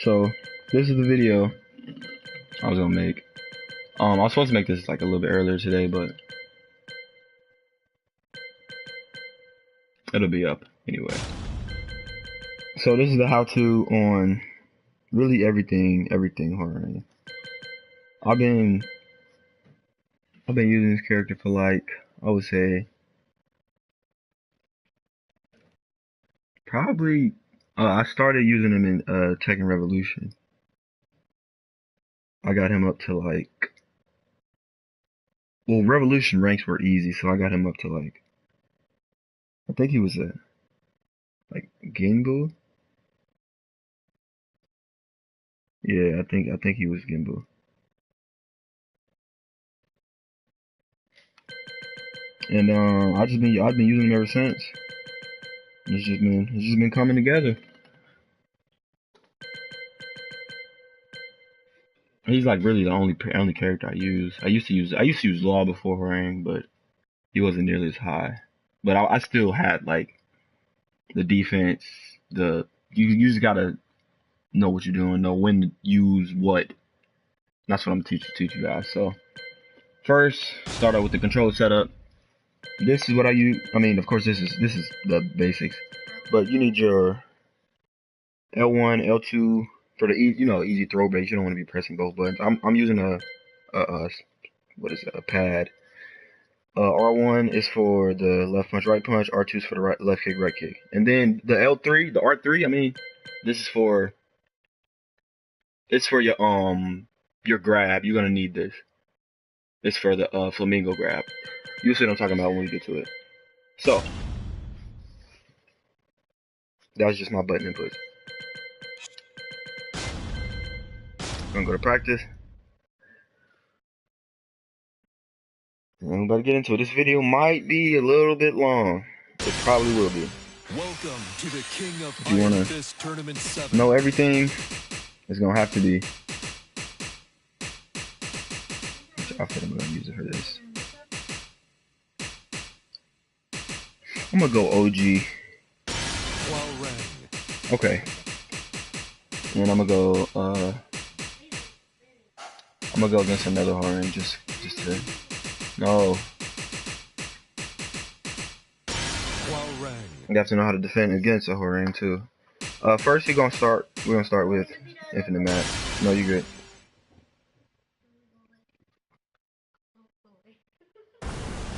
So this is the video I was gonna make. I was supposed to make this like a little bit earlier today, but it'll be up anyway. So this is the how-to on really everything HWOARANG. I've been using this character for like, I would say probably I started using him in Tekken Revolution. I got him up to like, well, Revolution ranks were easy, so I got him up to like, I think he was a like Genbu. Yeah, I think he was Genbu. And I've been using him ever since. It's just been coming together. He's like really the only character I use. I used to use Law before HWOARANG, but he wasn't nearly as high. But I still had like the defense. You just gotta know what you're doing, know when to use what. That's what I'm teach you guys. So first, start out with the control setup. This is what I use. I mean, of course, this is the basics, but you need your L1, L2 for the easy throw base. You don't want to be pressing both buttons. I'm using a what is it, a pad. R1 is for the left punch, right punch. R2 is for the left kick, right kick. And then the L3, the R3. I mean, this is for your grab. You're gonna need this. It's for the flamingo grab. You'll see what I'm talking about when we get to it. So that's just my button input. I'm gonna go to practice. I'm about to get into it. This video might be a little bit long. It probably will be. Welcome to the King of if you wanna Tournament 7. Know everything, it's gonna have to be. Which outfit I'm gonna use it for this? I'm gonna go OG. Okay. And I'm gonna go against another HWOARANG just to. No. You have to know how to defend against a HWOARANG too. First we're gonna start with infinite map. No, you good.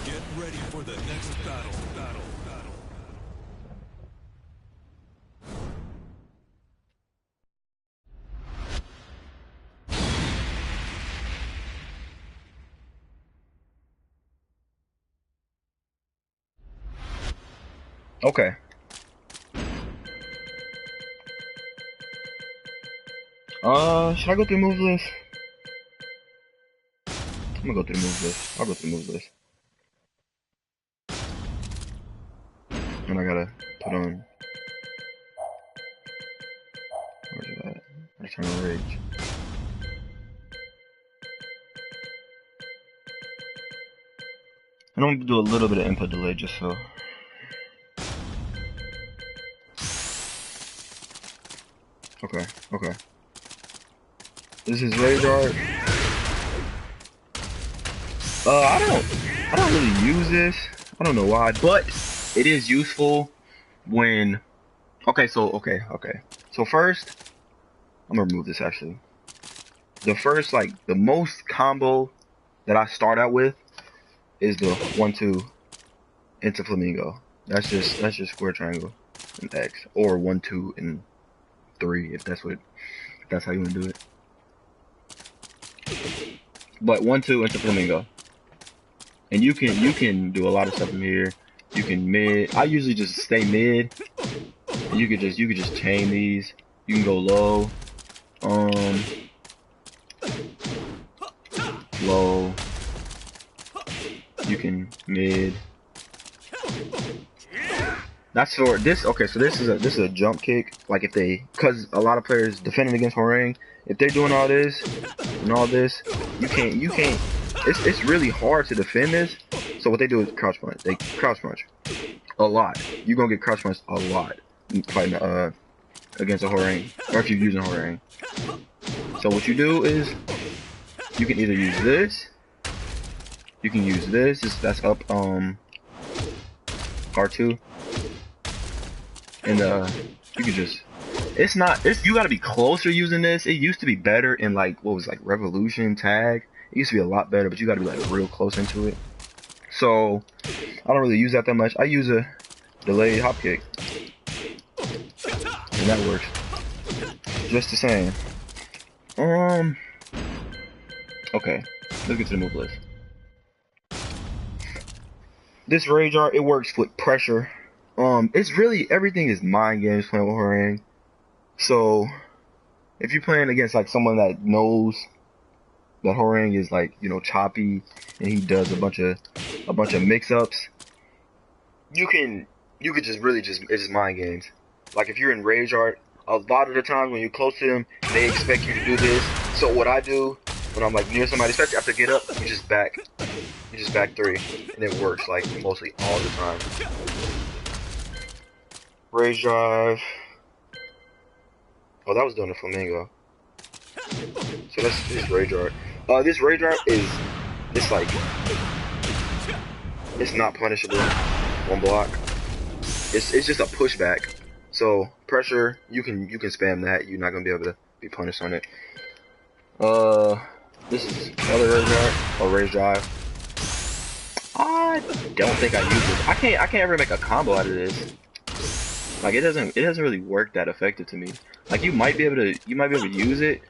Get ready for the next battle. Okay. Should I go through moves list? I'm gonna go through the moves list. I'll go through the moves list. And I gotta put on. Where's it at? Eternal Rage. And I'm gonna do a little bit of input delay just so. Okay. This is Rage Art. I don't really use this. I don't know why, but it is useful when. Okay. So first, I'm gonna remove this actually. The first, like, the most combo that I start out with is the 1-2 into flamingo. That's just square triangle and X, or 1-2 and 3 if that's how you want to do it. But 1-2 into flamingo, and you can do a lot of stuff in here. You can mid. I usually just stay mid. And you could just chain these. You can go low, low. You can mid. That's for this. Okay, so this is a jump kick. Like if cause a lot of players defending against HWOARANG, if they're doing all this and all this, you can't. It's really hard to defend this. So what they do is crouch punch. They crouch punch a lot. You're gonna get crouch punched a lot fighting against a Horang, or if you're using Horang. So what you do is you can either use this, you can use this. That's up R2, and you can just. It's not. You gotta be closer using this. It used to be better in like what was like Revolution Tag. It used to be a lot better, but you gotta be like real close into it. So I don't really use that much. I use a delayed hop kick, and that works just the same. Okay, let's get to the move list. This Rage Art, it works with pressure. It's really everything is mind games playing with Horang. So if you're playing against like someone that knows that Horang is like, you know, choppy and he does a bunch of mix-ups, you could just really it's just mind games. Like if you're in Rage Art, a lot of the times when you're close to them, they expect you to do this. So what I do when I'm like near somebody, especially after get up, you just back 3, and it works like mostly all the time. Rage Drive. Oh, that was doing a Flamingo. So this Rage Art. This Rage Art it's like, it's not punishable on block. It's just a pushback. So pressure, you can spam that. You're not gonna be able to be punished on it. This is another Rage Art or Rage Drive. I don't think I use this. I can't ever make a combo out of this. Like it doesn't really work that effective to me. Like you might be able to use it,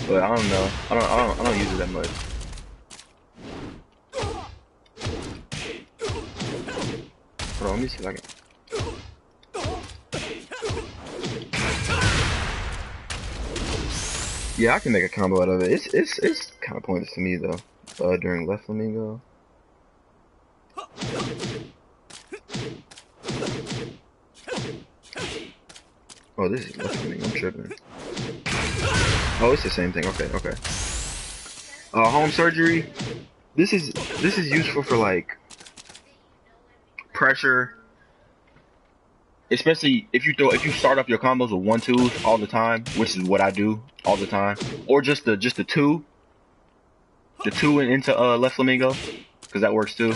but I don't know. I don't use it that much. Hold on, let me see if I can. Yeah, I can make a combo out of it. It's kind of pointless to me though. During left Flamingo. Oh, this is left Flamingo. I'm tripping. Oh, it's the same thing. Okay. Home surgery. This is useful for like pressure, especially if you start off your combos with 1-2s all the time, which is what I do all the time, or just the 2 and into left Flamingo, because that works too.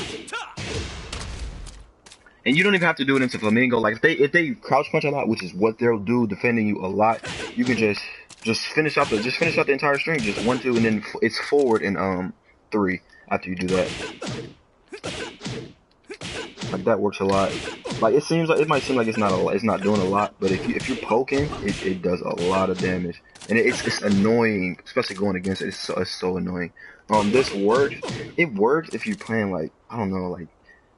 And you don't even have to do it into Flamingo. Like if they crouch punch a lot, which is what they'll do, defending you a lot, you can just finish out the entire string, just 1-2, and then it's forward in 3 after you do that. Like that works a lot. Like it might seem like it's not doing a lot, but if you're poking, it does a lot of damage, and it's annoying, especially going against it. It's so annoying. This works. It works if you're playing like, I don't know, like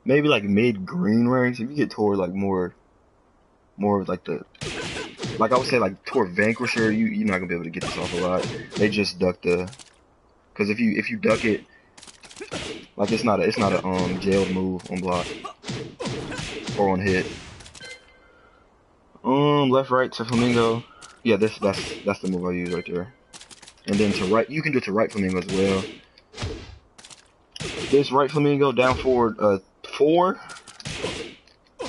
maybe like mid green ranks. If you get toward like more of like I would say like toward Vanquisher, you're not gonna be able to get this off a lot. They just duck because if you duck it, like it's not a jailed move on block or on hit. Left right to Flamingo. Yeah, that's the move I use right there. And then to right, you can do it to right Flamingo as well. This right Flamingo down forward 4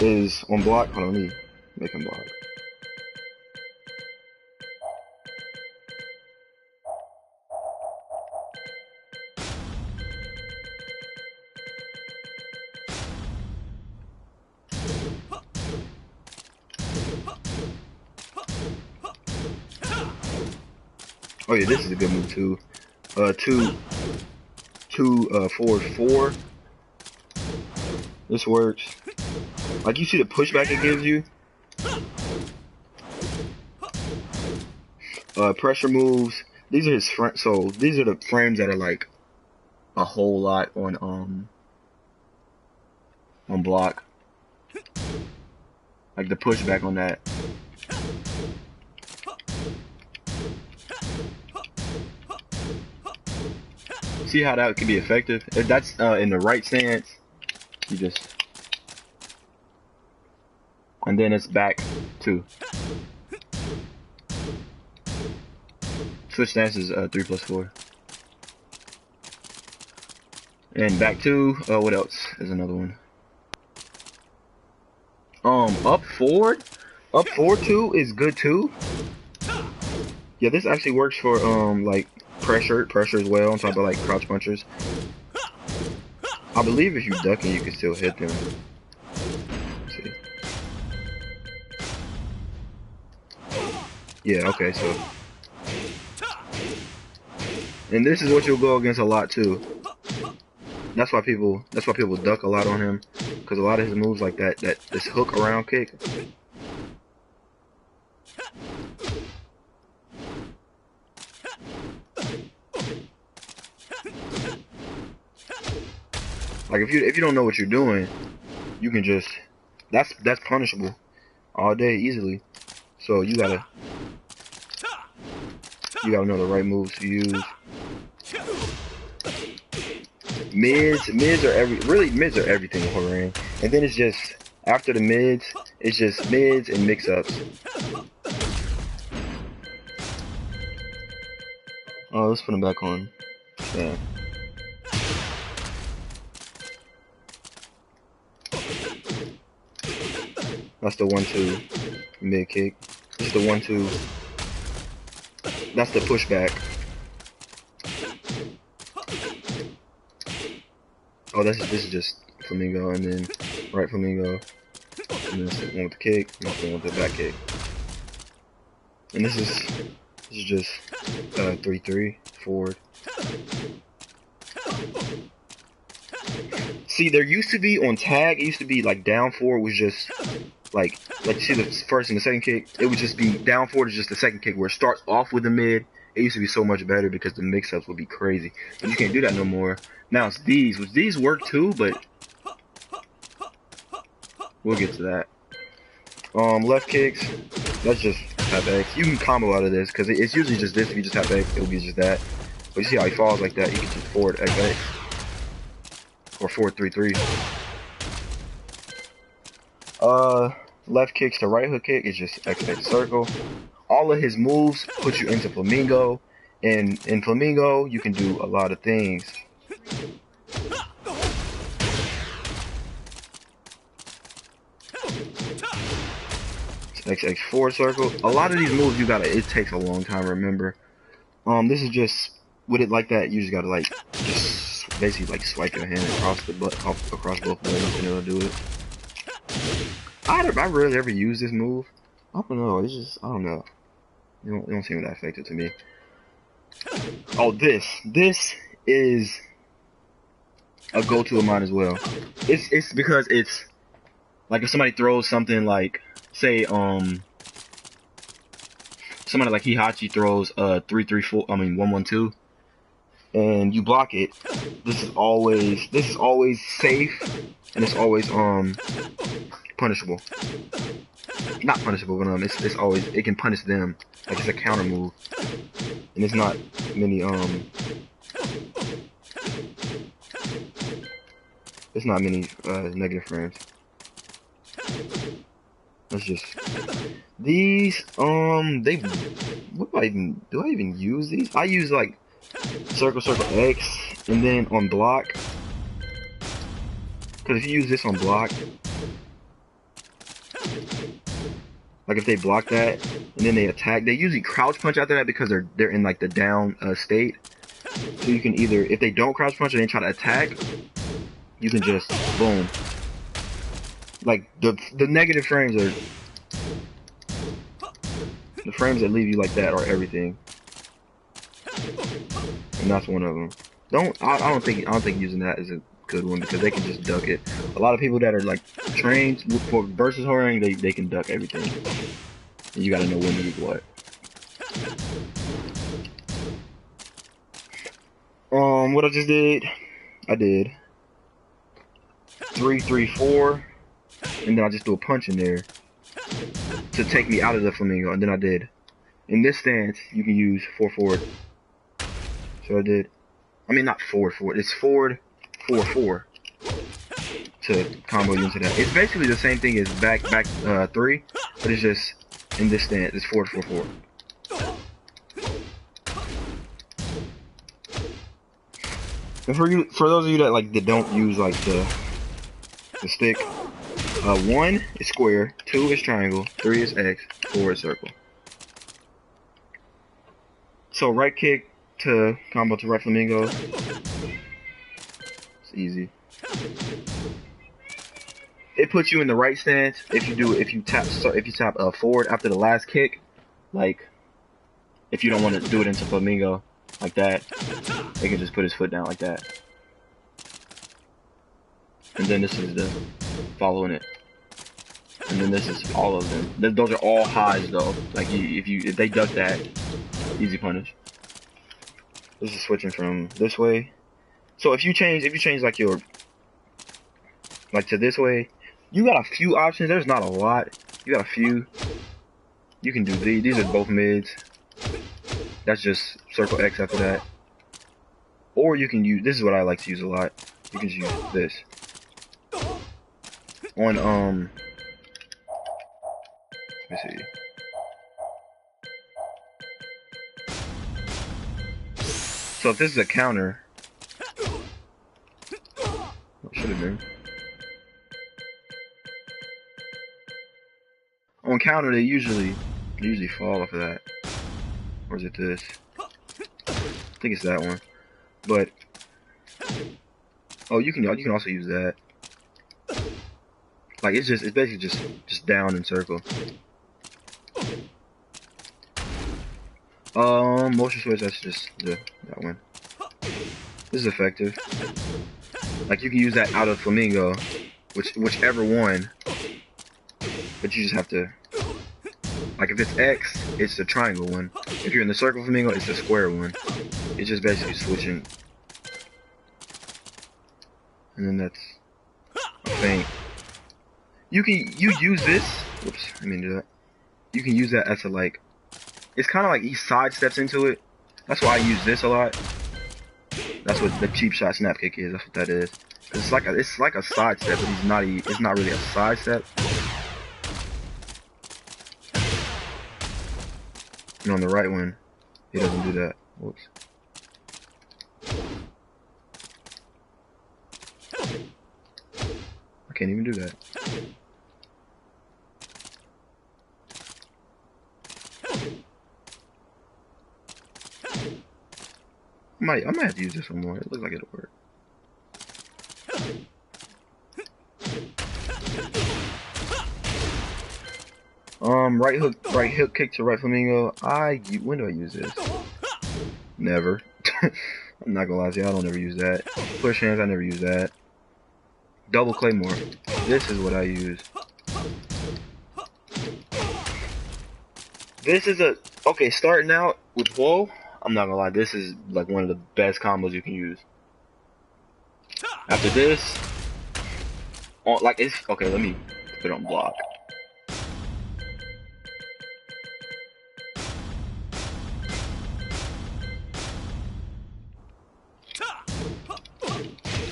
is on block. Hold on, let me make him block. Oh yeah, this is a good move too. 2 forward 4. This works. Like you see the pushback it gives you. Pressure moves. These are his so these are the frames that are like a whole lot on block. Like the pushback on that. See how that can be effective? If that's in the right stance, you just, and then it's back 2. Switch stance is 3+4, and back 2. What else is another one? Up forward. Up 4-2 is good too. Yeah, this actually works for like pressure as well on top of like crouch punchers. I believe if you ducking, you can still hit them. Let's see. Yeah, okay, so. And this is what you'll go against a lot too. That's why people duck a lot on him, because a lot of his moves like this hook around kick. Like if you don't know what you're doing, you can just that's punishable all day easily. So you gotta know the right moves to use. Mids are mids are everything in HWOARANG. And then it's just after the mids, it's just mids and mix-ups. Oh, let's put him back on. Yeah. That's the 1-2 mid kick. This is the 1-2. That's the pushback. Oh, this is just flamingo, and then right flamingo, and then the one with the kick, and the one with the back kick. And this is just 3-3 forward. See, there used to be on tag, it used to be like down forward was just like you see the first and the second kick, it would just be down forward is just the second kick where it starts off with the mid. It used to be so much better because the mix-ups would be crazy. But you can't do that no more. Now it's these, which these work too, but we'll get to that. Left kicks, that's just tap X. You can combo out of this because it's usually just this. If you just tap X, it'll be just that. But you see how he falls like that? You can just forward X X or forward 3-3. Left kicks to right hook kick is just X X circle. All of his moves put you into flamingo, and in flamingo you can do a lot of things. XX forward circle. A lot of these moves it takes a long time to remember. This is just with it like that. You just gotta like just basically like swipe your hand across across both buttons and it'll do it. I rarely ever use this move. I don't know. It's just I don't know. It don't seem that effective to me. Oh, this is a go-to of mine as well. It's because it's like if somebody throws something like say somebody like Hihachi throws 3-3-4 1-1-2 and you block it. This is always safe and it's always punishable. Not punishable, but it's always it can punish them. Like it's a counter move. And it's not many negative frames. Let's just these do I even use these? I use like circle X and then on block. Cause if you use this on block, like if they block that and then they attack, they usually crouch punch after that because they're in like the down state. So you can either, if they don't crouch punch and they try to attack, you can just boom. Like the negative frames are the frames that leave you like that are everything, and that's one of them. I don't think using that is a good one because they can just duck it. A lot of people that are like trained for versus HWOARANG, they can duck everything. And you gotta know when to use what. What I just did, I did 3-3-4, and then I just threw a punch in there to take me out of the flamingo, and then I did. In this stance, you can use 4 forward. So I did. I mean, not forward. It's forward 4-4 to combo you into that. It's basically the same thing as back 3, but it's just in this stance. It's forward 4-4. And for those of you that don't use like the stick, 1 is square, 2 is triangle, 3 is X, 4 is circle. So right kick to combo to right flamingo. It's easy. It puts you in the right stance if you tap forward after the last kick, like if you don't want to do it into flamingo like that, they can just put his foot down like that. And then this is the following it. And then this is all of them. Those are all highs though. Like if they duck that, easy punish. This is switching from this way. So if you change like your to this way, you got a few options. There's not a lot. You got a few. You can do these. These are both mids. That's just circle X after that. Or you can use, this is what I like to use a lot. You can just use this. On let me see. So if this is a counter, what should have been? On counter, they usually fall off of that. Or is it this? I think it's that one. But oh, you can also use that. Like it's basically just down and circle. Motion switch. That's just that one. This is effective. Like you can use that out of flamingo, whichever one. But you just have to, like if it's X, it's the triangle one. If you're in the circle flamingo, it's the square one. It's just basically switching. And then that's a feint. You use this. Whoops, I didn't do that. You can use that as a like. It's kind of like he sidesteps into it. That's why I use this a lot. That's what the cheap shot snap kick is. That's what that is. It's like a sidestep, but it's not really a sidestep. And on the right one, he doesn't do that. Whoops. I can't even do that. I might have to use this one more. It looks like it'll work. Right hook kick to right flamingo. When do I use this? Never. I'm not gonna lie to you, I don't ever use that. Push hands, I never use that. Double claymore. This is what I use. This is okay, starting out with whoa, I'm not gonna lie, this is like one of the best combos you can use. After this, okay, let me put it on block.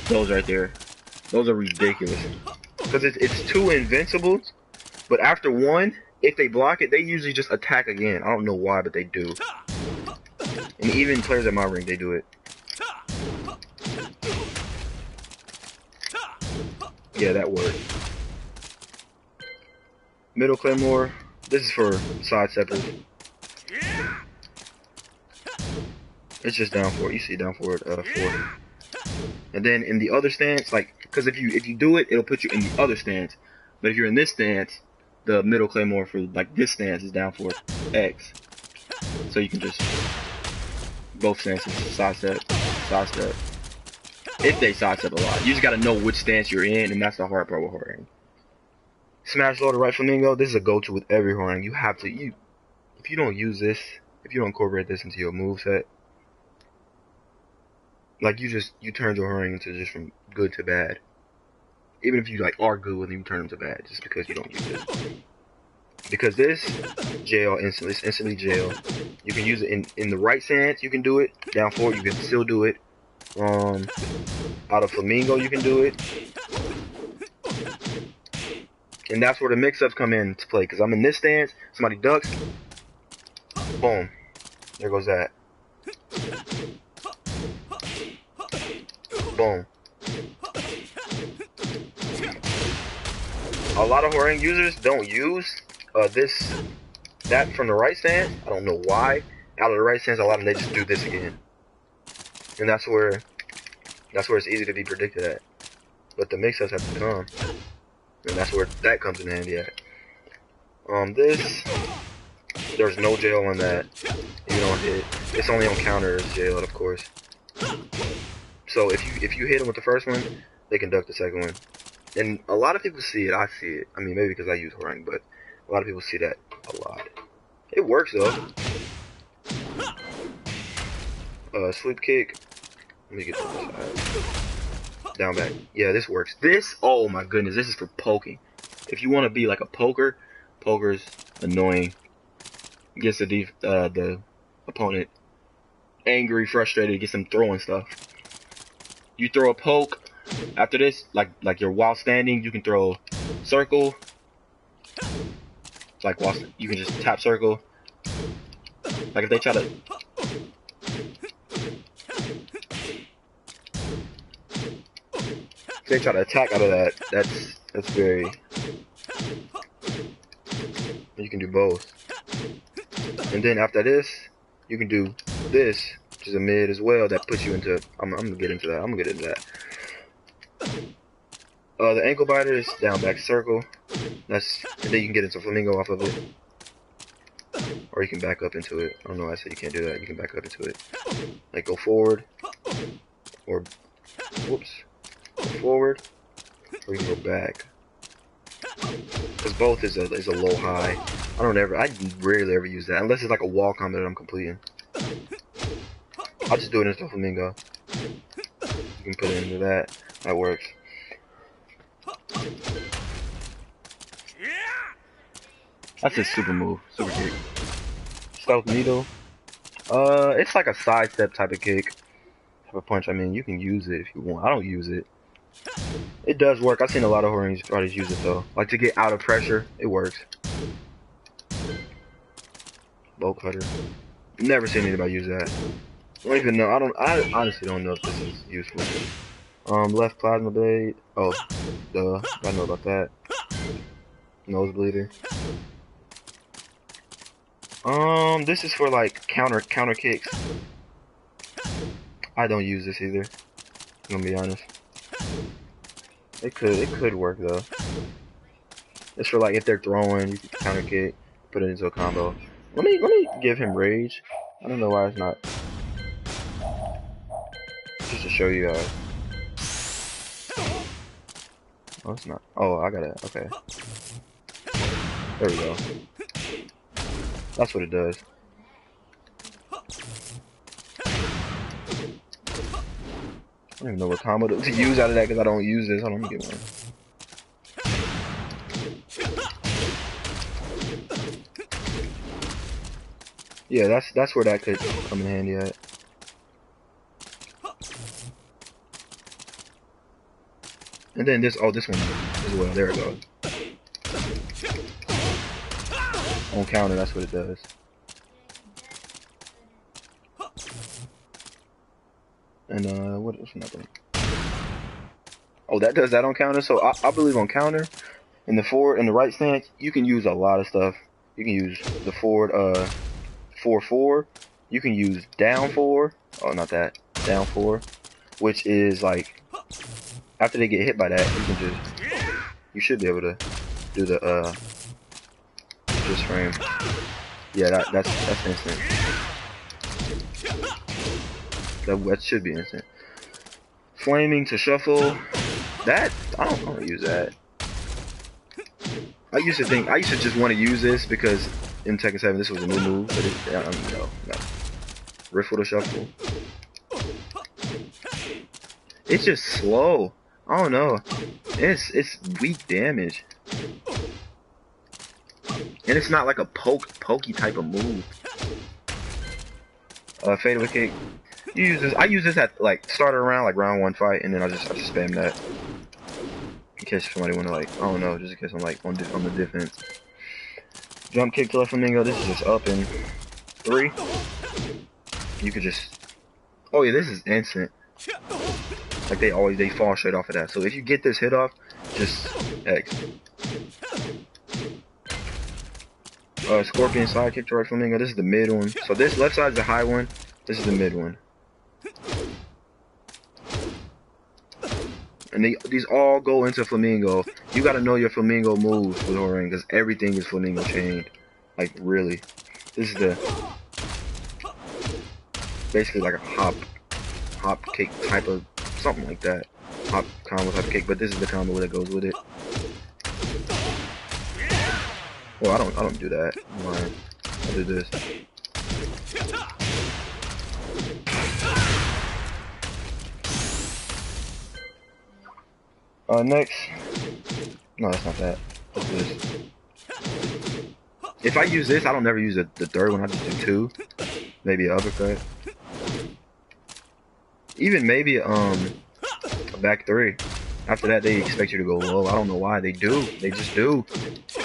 Those right there, those are ridiculous. Because it's 2 invincibles, but after 1, if they block it, they usually just attack again. I don't know why, but they do. And even players at my ring, they do it. Yeah, that worked. Middle claymore. This is for sidesteppers. It's just down forward. You see down forward, 4. And then in the other stance, like, because if you do it, it'll put you in the other stance. But if you're in this stance, the middle claymore for like this stance is down forward X. So you can just both stances sidestep. If they sidestep a lot, you just gotta know which stance you're in, and that's the hard part with HWOARANG. Smash low to right flamingo. This is a go-to with every HWOARANG. You have to if you don't use this, if you don't incorporate this into your moveset, like you turn your HWOARANG into just from good to bad. Even if you like are good with it, you turn them to bad just because you don't use it. Because this jail instantly, it's instantly jail. You can use it in the right stance. You can do it down forward. You can still do it. Out of flamingo, you can do it. And that's where the mix-ups come into play. Because I'm in this stance, somebody ducks, boom, there goes that. Boom. a lot of HWOARANG users don't use that from the right stance. I don't know why. Out of the right stance, a lot of them, they just do this again. And that's where it's easy to be predicted at. But the mix-ups have to come. And that's where that comes in handy at. There's no jail on that. You don't hit. It's only on counter as jail, of course. So if you hit them with the first one, they can duck the second one. And a lot of people see it. I see it. I mean, maybe because I use HWOARANG, but a lot of people see that a lot. It works though. Sleep kick. Let me get to this side. Down back. Yeah, this works. This, oh my goodness, this is for poking. If you want to be like a poker, poker's annoying. Gets the opponent angry, frustrated, gets them throwing stuff. You throw a poke. After this, like you're while standing, you can throw circle. Like while you can just tap circle. Like if they try to. If they try to attack out of that, that's very. You can do both. And then after this, you can do this, which is a mid as well. That puts you into. I'm gonna get into that. I'm gonna get into that. The ankle biter is down back circle. And then you can get into flamingo off of it. Or you can back up into it. I don't know why I said you can't do that. You can back up into it. Like go forward. Or whoops. Go forward. Or you can go back. Because both is a low high. I rarely ever use that. Unless it's like a wall combo that I'm completing. I'll just do it into flamingo. You can put it into that. That works. That's a super move. Super kick. Stealth needle. It's like a sidestep type of kick. Type of punch. I mean, you can use it if you want. I don't use it. It does work. I've seen a lot of HWOARANG artists use it though. Like to get out of pressure, it works. Bow cutter. Never seen anybody use that. I don't even know. I honestly don't know if this is useful. Left plasma blade. Oh, duh. I know about that. Nosebleeder. This is for like counter kicks. I don't use this either. I'm gonna be honest. It could work though. It's for like if they're throwing, you can counter kick, put it into a combo. Let me give him rage. I don't know why it's not. Just to show you guys. Oh, it's not. Oh, I got it. Okay. There we go. That's what it does. I don't even know what combo to use out of that because I don't use this. Hold on, let me get one. Yeah, that's where that could come in handy at. And then this one as well. There it goes. On counter, that's what it does. And what else am I doing? Oh, that does that on counter. So I believe on counter, in the forward and the right stance, you can use a lot of stuff. You can use the forward 4-4. You can use down 4. Oh, not that. Down 4, which is like after they get hit by that, you should be able to do the just frame. Yeah, that's instant. That should be instant. Flaming to shuffle. That I don't use that. I used to just want to use this because in Tekken 7 this was a new move, but no. Riffle to shuffle. It's just slow. I don't know. It's weak damage. And it's not like a pokey type of move. Fatal kick. You use this. I use this at like start around like round 1 fight, and then I just spam that in case somebody wanna like, I don't know, just in case I'm like on the defense. Jump kick to left flamingo. This is just up in 3. You could just. Oh yeah, this is instant. Like they fall straight off of that. So if you get this hit off, just X. Scorpion sidekick to right flamingo. This is the mid one. So this left side is the high one. This is the mid one. And these all go into flamingo. You gotta know your flamingo moves with HWOARANG because everything is flamingo chained. Like really. This is the basically like a hop kick type of something like that. Hop combo type of kick, but this is the combo that goes with it. Well, I don't do that. I'm lying. I do this. Next. No, that's not that. That's this. If I use this, I don't never use the third one. I just do 2. Maybe an uppercut. Even maybe a back 3. After that, they expect you to go low. I don't know why. They do. They just do.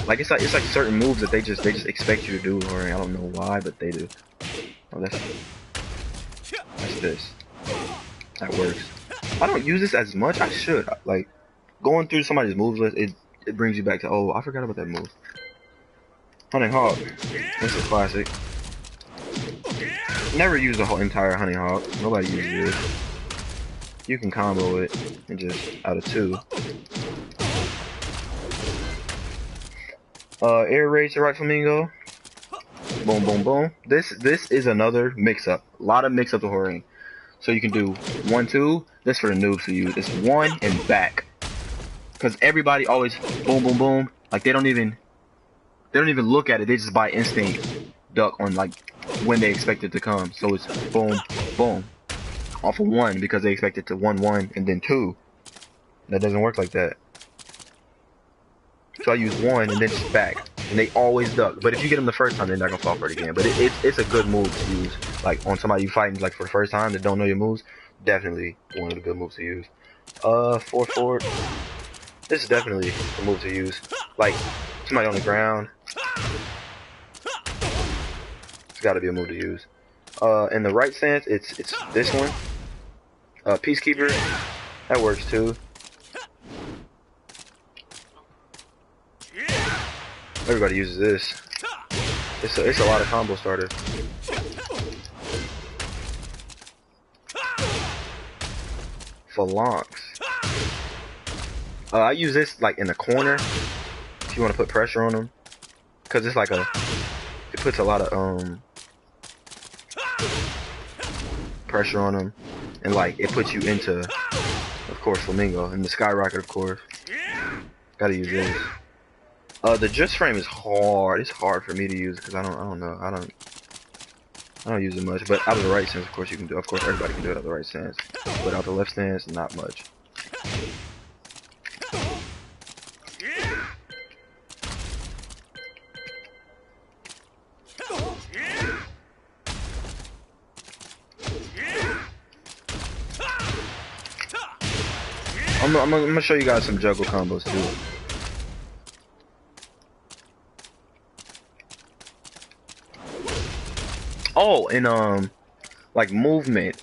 Like it's like certain moves that they just expect you to do. Or I don't know why, but they do. Oh, that's this. That works. I don't use this as much. I should. Like going through somebody's moves list, it brings you back to, oh, I forgot about that move. Hunting Hawk. This is classic. Never use the whole entire Hunting Hawk. Nobody uses this. You can combo it and just out of 2. Air raid to right flamingo. Boom, boom, boom. This is another mix-up. A lot of mix-up to HWOARANG. So you can do 1, 2. This for the noobs to use. It's 1 and back. Because everybody always boom, boom, boom. Like they don't even look at it. They just by instinct duck on like when they expect it to come. So it's boom, boom. Off of 1 because they expect it to 1, 1 and then 2. That doesn't work like that. So I use 1 and then just back. And they always duck. But if you get them the first time, they're not gonna fall for it again. But it's a good move to use. Like on somebody you fighting like for the first time that don't know your moves. Definitely one of the good moves to use. 4 forward. This is definitely a move to use. Like somebody on the ground. It's gotta be a move to use. In the right stance, it's this one. Peacekeeper. That works too. Everybody uses this. It's a lot of combo starters. Phalanx. I use this like in the corner if you want to put pressure on them, cause it's like it puts a lot of pressure on them, and like it puts you into, of course, flamingo and the skyrocket, of course. Gotta use this. The just frame is hard. It's hard for me to use because I don't know. I don't use it much. But out of the right stance, of course, you can do. Of course, everybody can do it out of the right stance. But out the left stance, not much. I'm gonna show you guys some juggle combos too. Oh, and like movement.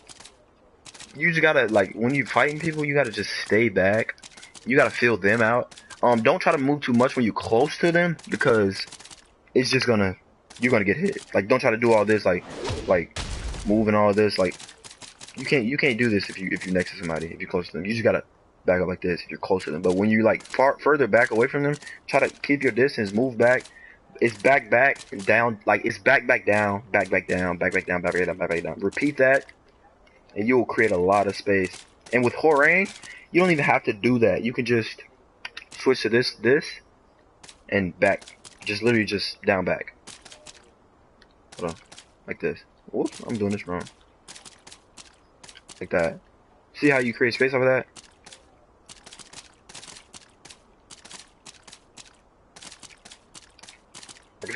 You just gotta, like, when you fighting people, you gotta just stay back. You gotta feel them out. Don't try to move too much when you're close to them because it's just you're gonna get hit. Like, don't try to do all this, like moving all this. Like, you can't do this if you're next to somebody, if you're close to them. You just gotta back up like this if you're close to them. But when you like further back away from them, try to keep your distance, move back. It's back, down, like it's back, down, back, down, back, down, back, down, back, down. Repeat that, and you'll create a lot of space. And with HWOARANG, you don't even have to do that. You can just switch to this, and back. Just literally just down, back. Hold on, like this. Whoops, I'm doing this wrong. Like that. See how you create space off of that?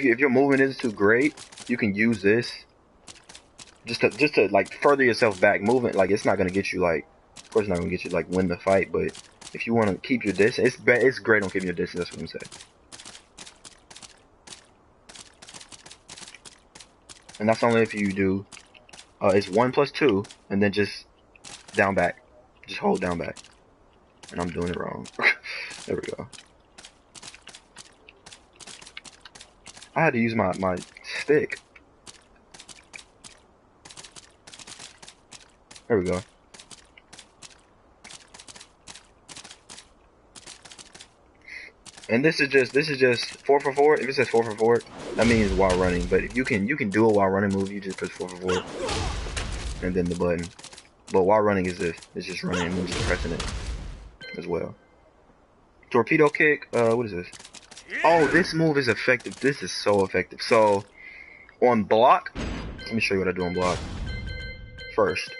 If your movement is too great, you can use this just to like further yourself back. Movement, like it's not gonna get you like, of course, it's not gonna get you like win the fight. But if you want to keep your distance, it's great on keeping your distance. That's what I'm saying. And that's only if you do. It's 1 plus 2, and then just down back. Just hold down back. And I'm doing it wrong. There we go. I had to use my stick. There we go. And this is just 4 for 4. If it says 4 for 4, that means while running. But if you can do a while running move, you just press 4 for 4, and then the button. But while running is this. It's just running and then just pressing it as well. Torpedo kick. What is this? Oh, this move is effective. This is so effective. So on block, let me show you what I do on block. First,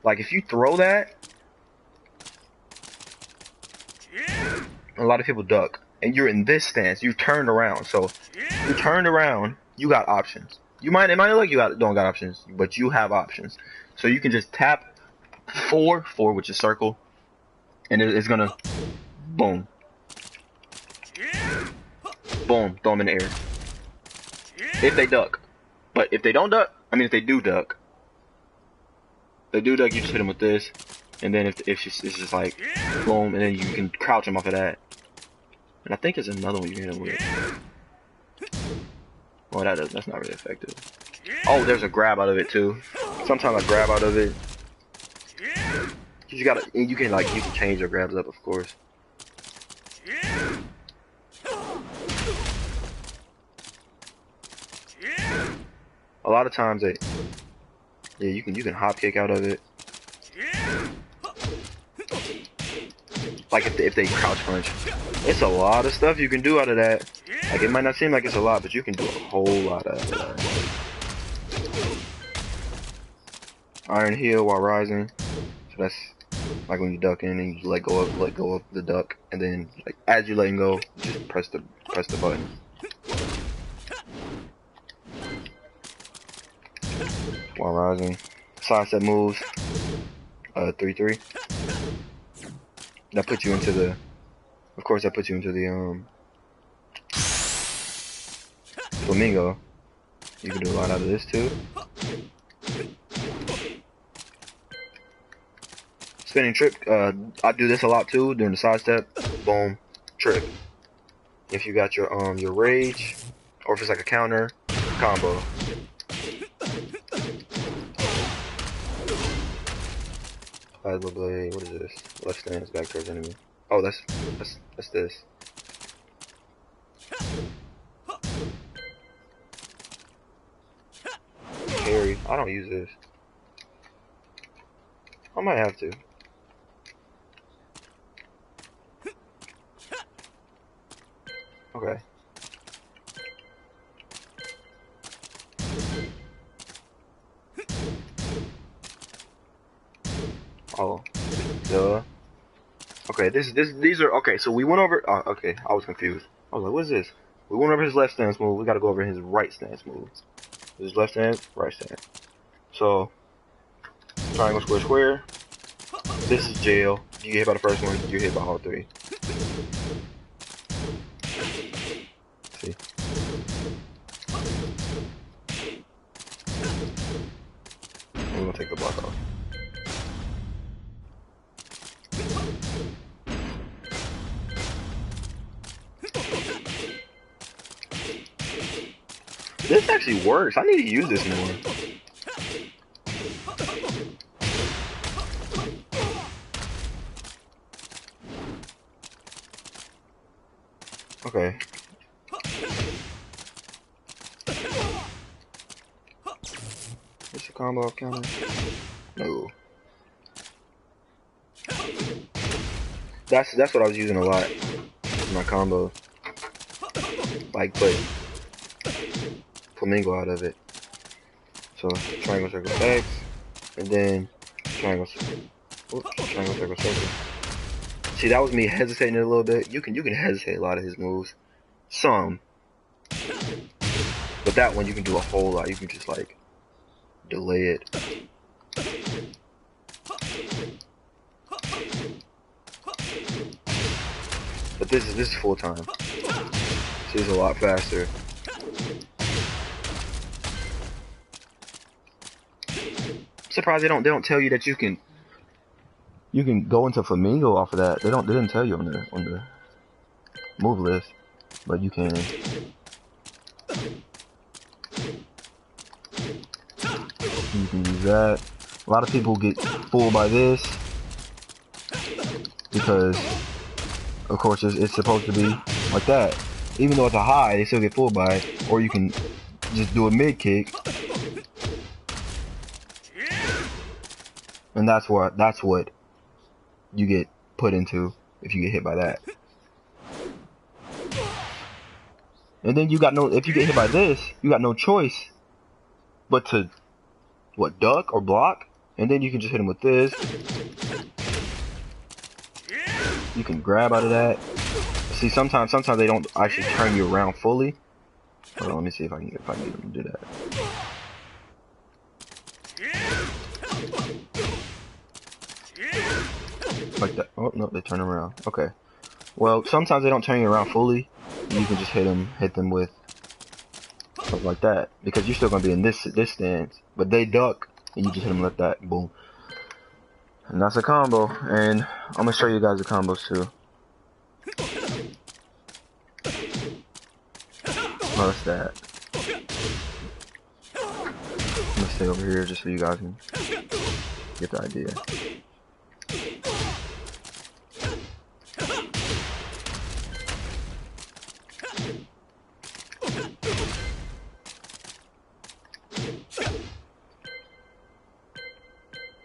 like if you throw that, a lot of people duck, and you're in this stance. You've turned around, so you turned around. You got options. It might look like you don't got options, but you have options. So you can just tap 4, which is circle, and it's gonna boom, boom, throw them in the air. If they duck, but if they don't duck, if they do duck, you just hit them with this, and then if it's just like boom, and then you can crouch them off of that. And I think there's another one you hit him with. Well, that's not really effective. Oh, there's a grab out of it too. Sometimes I grab out of it. You can change your grabs up, of course. A lot of times you can hop kick out of it. Like if they crouch punch. It's a lot of stuff you can do out of that. Like it might not seem like it's a lot, but you can do a whole lot out of that. Iron heel while rising. So that's like when you duck in and you let go of the duck, and then like as you letting go, just press the button. While rising. Sidestep moves. 3-3. That puts you into the. Of course, that puts you into the flamingo. You can do a lot out of this too. Spinning trip. I do this a lot too during the sidestep. Boom, trip. If you got your rage, or if it's like a counter combo. Plasma blade. What is this? Left stance back towards enemy. Oh, that's this. Carry. I don't use this. I might have to. Okay. Oh, duh. Okay, these are okay. So we went over. Okay, I was confused. I was like, what is this? We went over his left stance move. We got to go over his right stance move. His left stance, right stance. So triangle, square, square. This is jail. You get hit by the first one. You hit by all 3. See. I'm gonna take the block off. This actually works. I need to use this more. Okay. What's the combo counter? No. That's what I was using a lot in my combos. Like, put flamingo out of it. So triangle, circle, X, and then triangle, circle, circle. See, that was me hesitating a little bit. You can hesitate a lot of his moves, some, but that one you can do a whole lot. You can just like delay it. But this is full time. So it's a lot faster. I'm surprised they don't tell you that you can go into flamingo off of that. They didn't tell you on the move list, but you can use that. A lot of people get fooled by this because, of course, it's supposed to be like that. Even though it's a high, they still get fooled by it. Or you can just do a mid kick, and that's what you get put into if you get hit by that. And then you got no, if you get hit by this, you got no choice but to, what, duck or block? And then you can just hit him with this. You can grab out of that. See, sometimes they don't actually turn you around fully. Hold on, let me see if I can get them to do that. Like that. Oh no, they turn around. Okay. Well, sometimes they don't turn you around fully. You can just hit them with stuff like that, because you're still gonna be in this stance. But they duck, and you just hit them like that. Boom. And that's a combo. And I'm gonna show you guys the combos too. What's that? I'm gonna stay over here just so you guys can get the idea.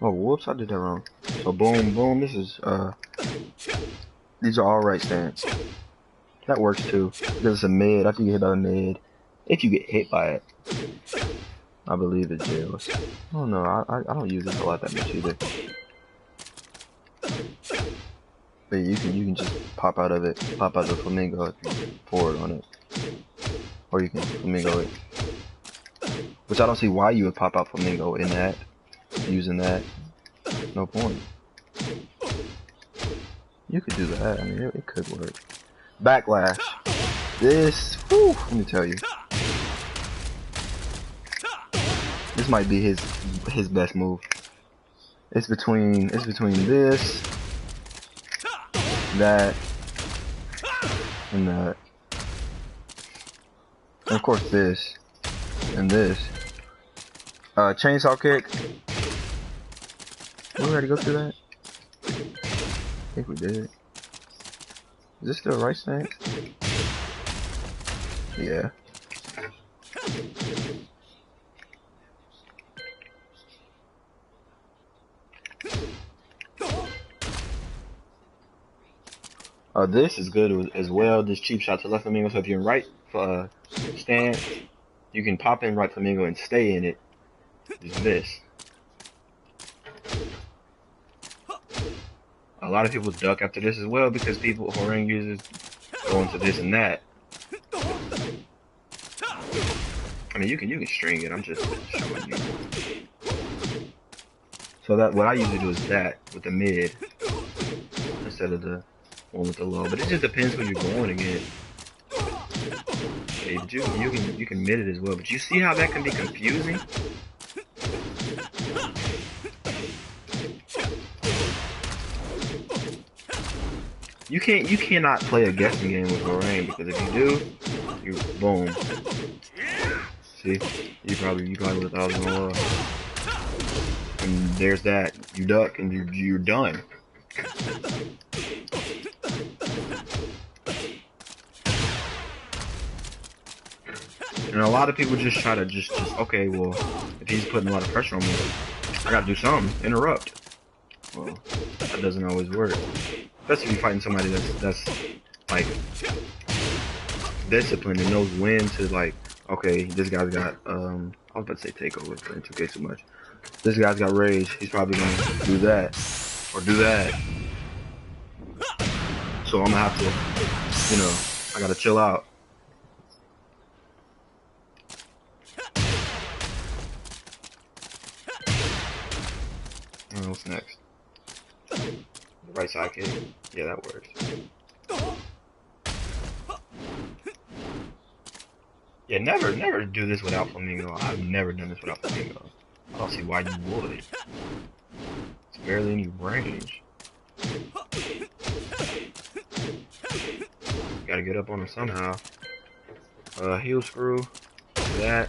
Oh, whoops, I did that wrong. So boom, boom, this is, these are all right stance. That works too, because it's a mid. After you get hit by the mid, if you get hit by it, I believe it jails. I don't know, I don't use this a lot that much either. But you can just pop out of it, pop out the flamingo if you forward on it. Or you can flamingo it. Which I don't see why you would pop out flamingo in that. Using that, no point. You could do that. I mean, it could work. Backlash. This, whew, let me tell you, this might be his best move. It's between this, that, and that, and of course this, and this. Chainsaw kick. Did we already go through that? I think we did. Is this still right stance? Yeah. This is good as well. This cheap shot to left flamingo. So if you're in right stance, you can pop in right flamingo and stay in it. Is this. A lot of people duck after this as well because HWOARANG users go into this and that. I mean, you can string it. I'm just showing you. So that what I usually do is that with the mid instead of the one with the low. But it just depends when you're going again. Hey, but you can mid it as well. But you see how that can be confusing? You cannot play a guessing game with HWOARANG, because if you do, you boom. See, you probably would have thought it was gonna love. And there's that. You duck and you're done. And a lot of people just try to just okay, well, if he's putting a lot of pressure on me, I gotta do something. Interrupt. Well, that doesn't always work. Especially if you're fighting somebody that's like disciplined and knows when to, like, okay, this guy's got I was about to say takeover, playing 2K too much. This guy's got rage, he's probably gonna do that or do that. So I'm gonna have to, you know, I gotta chill out. What's next? The right side kick? Yeah, that works. Yeah, never do this without flamingo. I've never done this without flamingo. I don't see why you would. It's barely any range. Gotta get up on him somehow. Heel screw. That.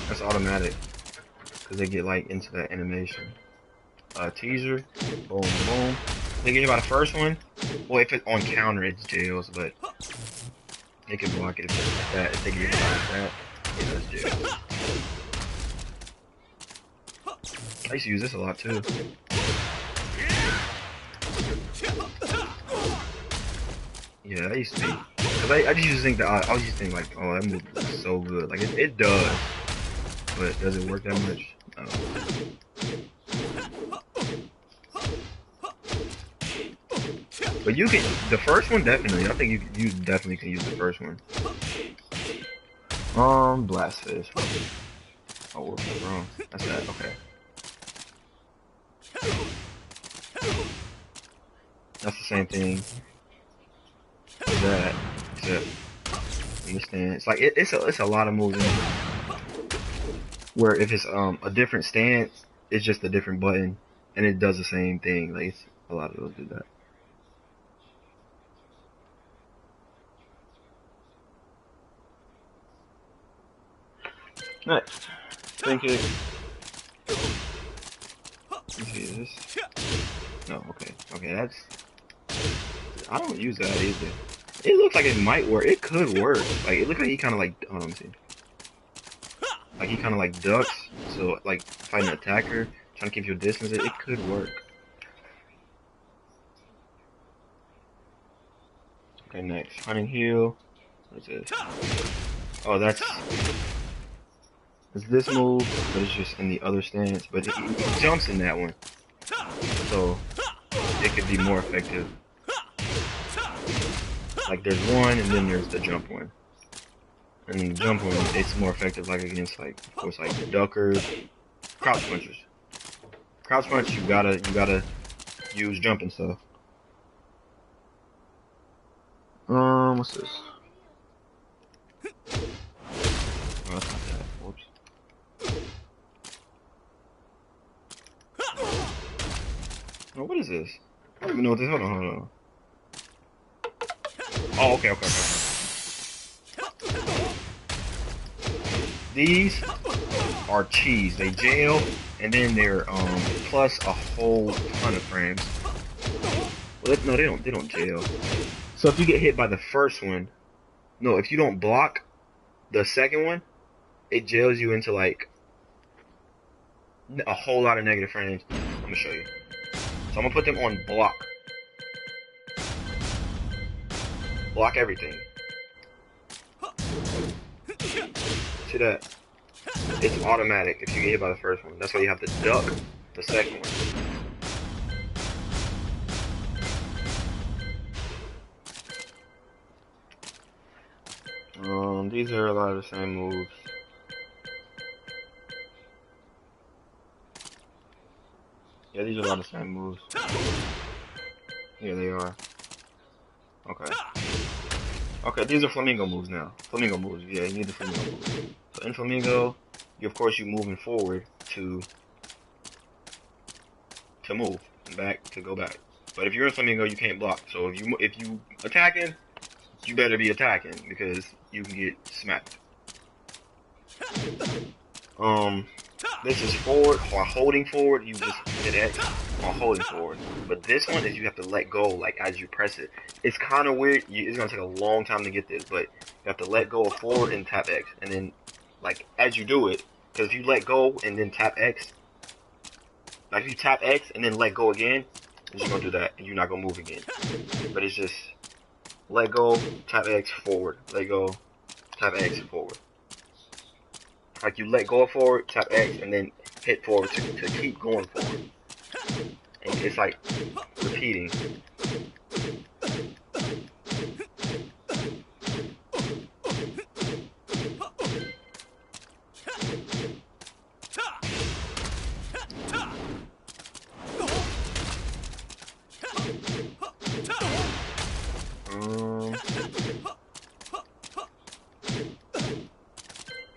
That's automatic. Because they get like into that animation. Teaser. Boom, boom. They get hit by the first one. Well, if it's on counter, it's jails, but they can block it if it's like that. If they get hit by that, yeah, that's jails. I used to use this a lot too. Yeah, I used to be. Cause I just used to think that I was just thinking like, oh, that move is so good. Like it does, but does it work that much? No. But you can, the first one definitely. I think you definitely can use the first one. Blast Fist. Oh, what's wrong? That's that. Okay. That's the same thing as that, except in the stance. Like it's a lot of moves in it. Where if it's a different stance, it's just a different button, and it does the same thing. Like it's, a lot of those do that. Next, spin kick. Let's see, is this? No, okay. Okay, that's... I don't use that either. It looks like it might work. It could work. Like, it looks like he kind of like... Hold on, let me see. Like, he kind of like ducks. So, like, fighting an attacker, trying to keep your distance, it could work. Okay, next. Hunting heel. What's this? Oh, that's... It's this move, but it's just in the other stance. But it jumps in that one. So, it could be more effective. Like there's one, and then there's the jump one. And the jump one, it's more effective like against like, of course, like duckers, crouch punchers. Crouch punch, you gotta use jumping stuff. What's this? Oh, that's not that. Whoops. Oh, what is this? I don't even know what this. Hold on. Oh, okay. These are cheese. They jail, and then they're plus a whole ton of frames. Well, no, they don't jail. So if you get hit by the first one, no, if you don't block the second one, it jails you into like a whole lot of negative frames. I'm gonna show you. So I'm gonna put them on block. Block everything. See that? It's automatic if you get hit by the first one. That's why you have to duck the second one. These are a lot of the same moves. Yeah, these are a lot of the same moves. Yeah, they are. Okay. Okay, these are flamingo moves now. Flamingo moves. Yeah, you need the flamingo moves. So in flamingo, of course, you're moving forward to move and back to go back. But if you're in flamingo, you can't block. So if you attacking, you better be attacking because you can get smacked. This is forward. While holding forward, you just hit X while holding forward. But this one is you have to let go, like as you press it. It's kind of weird. It's gonna take a long time to get this, but you have to let go of forward and tap X, and then like as you do it, because if you let go and then tap X, like if you tap X and then let go again, you're just gonna do that, and you're not gonna move again. But it's just let go, tap X, forward, let go, tap X, forward. Like you let go of forward, tap X, and then hit forward to keep going forward. And it's like repeating.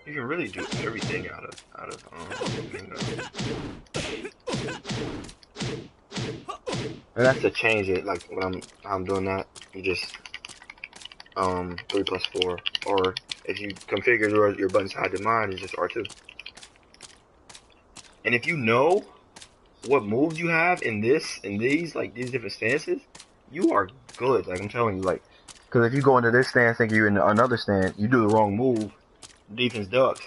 You can really do everything out of flamingo. And that's to change it. Like when I'm doing that, you just 3+4, or if you configure your buttons how I did mine, it's just R2. And if you know what moves you have in these different stances, you are good. Like I'm telling you, like, because if you go into this stance thinking you're in another stance, you do the wrong move, defense ducks,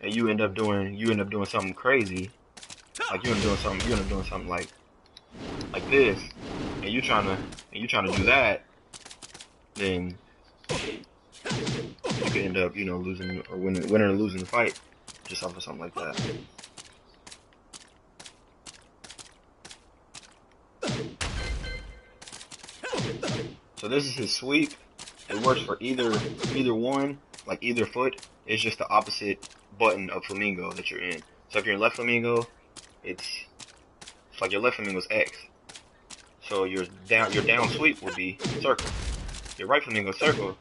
and you end up doing something crazy. Like you end up doing something like this, and you trying to do that, then you could end up, losing or winning or losing the fight just off of something like that. So this is his sweep. It works for either one, like either foot. It's just the opposite button of flamingo that you're in. So if you're in left flamingo, it's like your left flamingo is X. So your down sweep would be circle. Your right flamingo circle.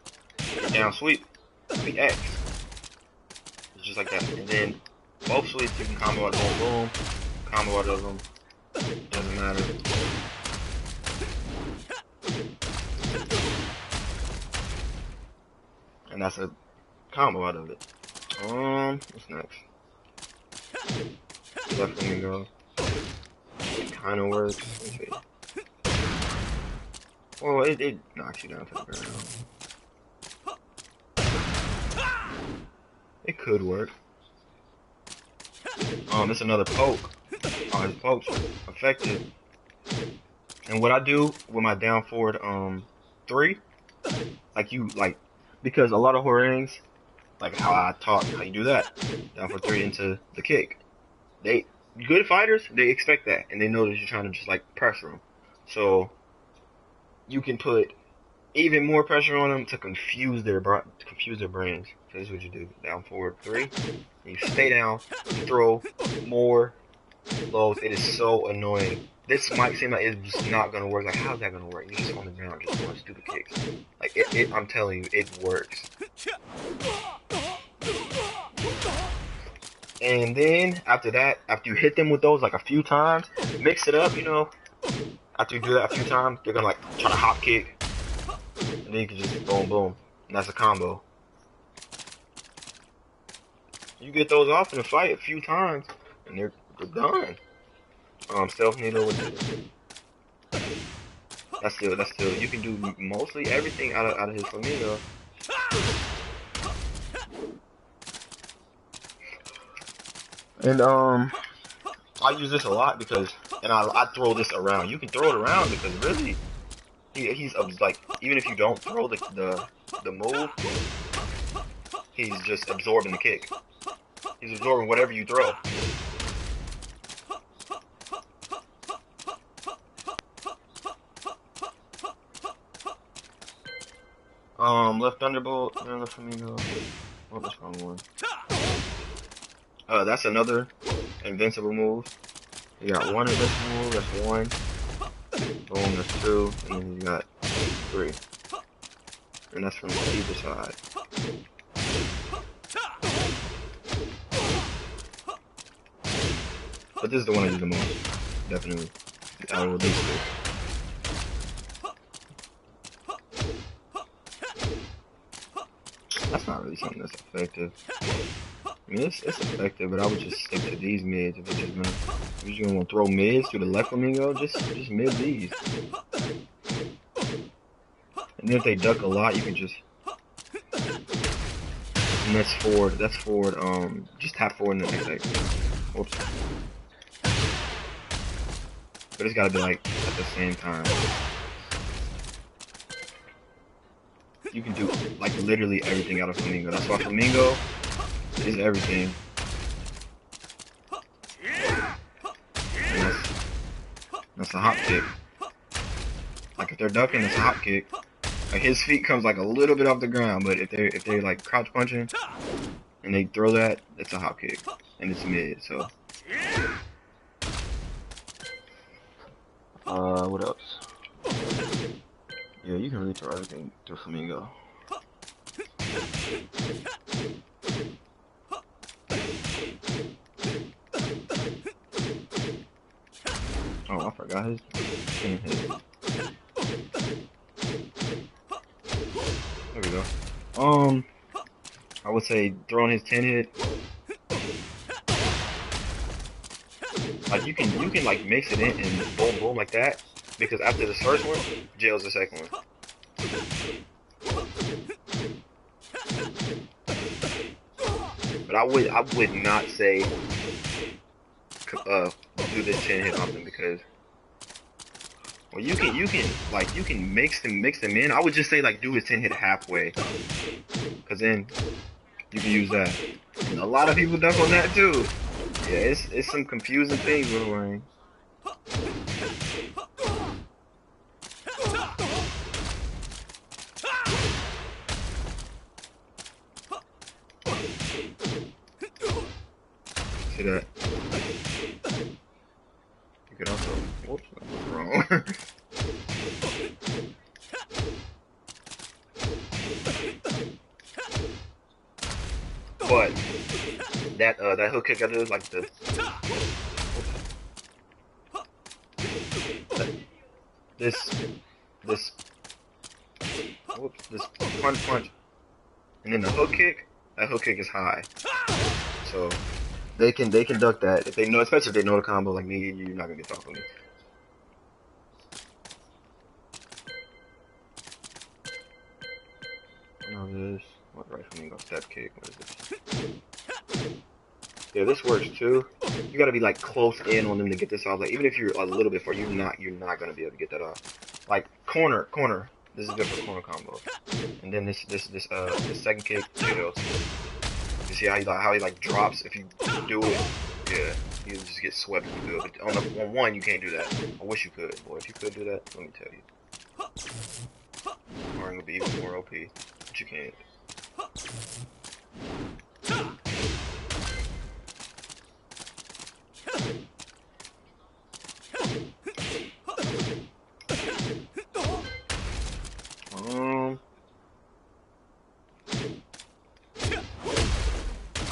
Your down sweep would be X. It's just like that. And then both sweeps you can combo out of boom, combo out of them. Doesn't matter. And that's a combo out of it. What's next? Left flamingo. It kind of works. Let's see. Well, it knocks you down to the ground. It could work. It's another poke. His poke's effective. And what I do with my down forward 3, because a lot of HWOARANGs, like how you do that, down for 3 into the kick. Good fighters, they expect that, and they know that you're trying to just like pressure them. So you can put even more pressure on them to confuse their brains. So this is what you do: down forward 3, and you stay down, you throw more lows. It is so annoying. This might seem like it's just not gonna work. Like, how's that gonna work? You're just on the ground, just throwing stupid kicks. Like I'm telling you, it works. And then after that, after you hit them with those like a few times, mix it up. After you do that a few times, they're gonna like try to hop kick, and then you can just boom, boom, and that's a combo. You get those off in the fight a few times, and they're done. Stealth needle with it. That's still. You can do mostly everything out of his flamingo. And I use this a lot because, and I throw this around. You can throw it around because really, he's like, even if you don't throw the move, he's just absorbing the kick. He's absorbing whatever you throw. Left thunderbolt, left flamingo. Oh, that's wrong one. That's another invincible move. You got one invincible move, that's 1. Boom, that's 2. And then you got 3. And that's from either side. But this is the one I use the most. Definitely. Out of these 2. That's not really something that's effective. I mean, it's effective, but I would just stick to these mids. If you're just gonna throw mids through the left flamingo, just mid these. And then if they duck a lot, you can just. And that's forward. That's forward. Just tap forward in the next action. Whoops. But it's gotta be like at the same time. You can do like literally everything out of flamingo. That's why flamingo is everything. And that's a hop kick. Like if they're ducking, it's a hop kick. Like his feet comes like a little bit off the ground, but if they like crouch punching and they throw that, it's a hop kick and it's mid. So what else? Yeah, you can really throw everything through flamingo. Oh, I forgot. got his 10 hit. There we go. I would say throwing his 10 hit. Like you can like mix it in and boom boom like that, because after this first one, jail's the second one. But I would not say do this 10 hit often, because well you can mix them in. I would just say like do his 10 hit halfway, cause then you can use that. And a lot of people duck on that too. Yeah, it's some confusing things with HWOARANG. See that? You could also, whoops, that was wrong. But that hook kick I did, like the this punch, and then the hook kick. That hook kick is high, so they can duck that if they know, especially if they know the combo like me. You're not gonna get off of me. Now this, what right from me go step kick? What is this? Yeah, this works too. You gotta be like close in on them to get this off. Like even if you're a little bit far, you're not gonna be able to get that off. Like corner. This is good for corner combo. And then this second kick, jails. You see how he like drops if you do it? Yeah, you just get swept if you do it. But on one you can't do that. I wish you could, boy. If you could do that, let me tell you. HWOARANG would be even more OP, but you can't.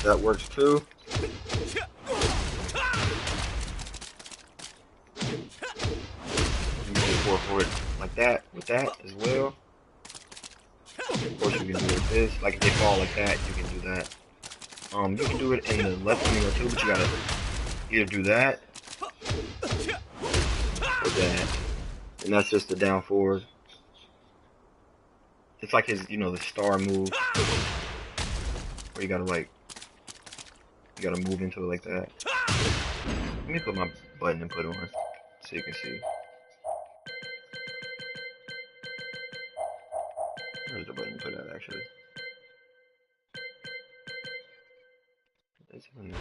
That works too. You can go for it like that, with that as well. Of course you can do it with this. Like if they fall like that, you can do that. You can do it in the left finger too, but you gotta either do that or that. And that's just the down forward. It's like his, the star move. Where you gotta move into it like that. Let me put my button input on so you can see. Where's the button input at actually? That's in there.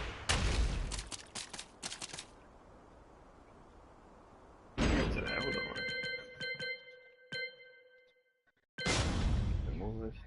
Get to that, hold on. Remove this.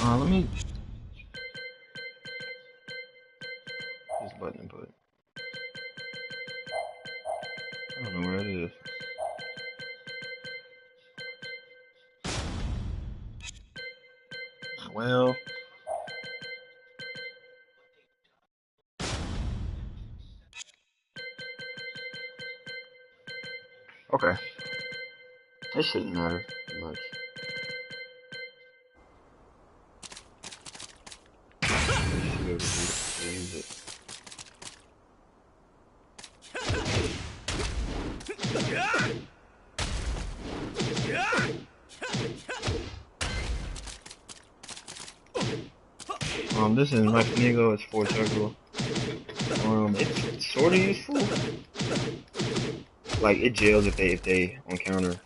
Let me this button input. I don't know where it is. Well, okay. It shouldn't matter much. Should be able to use it. This is my Inigo, it's for Juggle. It's sorta useful. Like it jails if they on counter.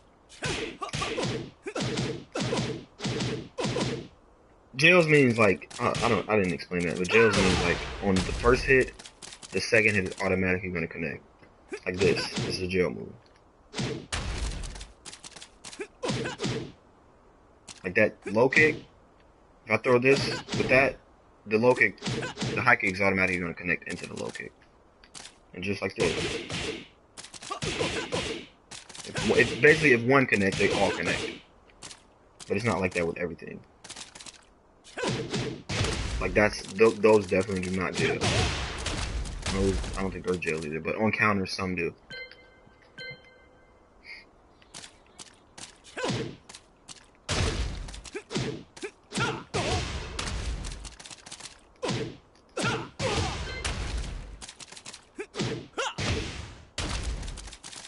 Jails means like I didn't explain that, but jails means like on the first hit, the second hit is automatically gonna connect. Like this. This is a jail move. Like that low kick. If I throw this with that, the low kick, the high kick is automatically going to connect into the low kick. And just like this. If basically, if one connects, they all connect. But it's not like that with everything. Like those definitely do not jail. Those, I don't think those jail either, but on counters some do.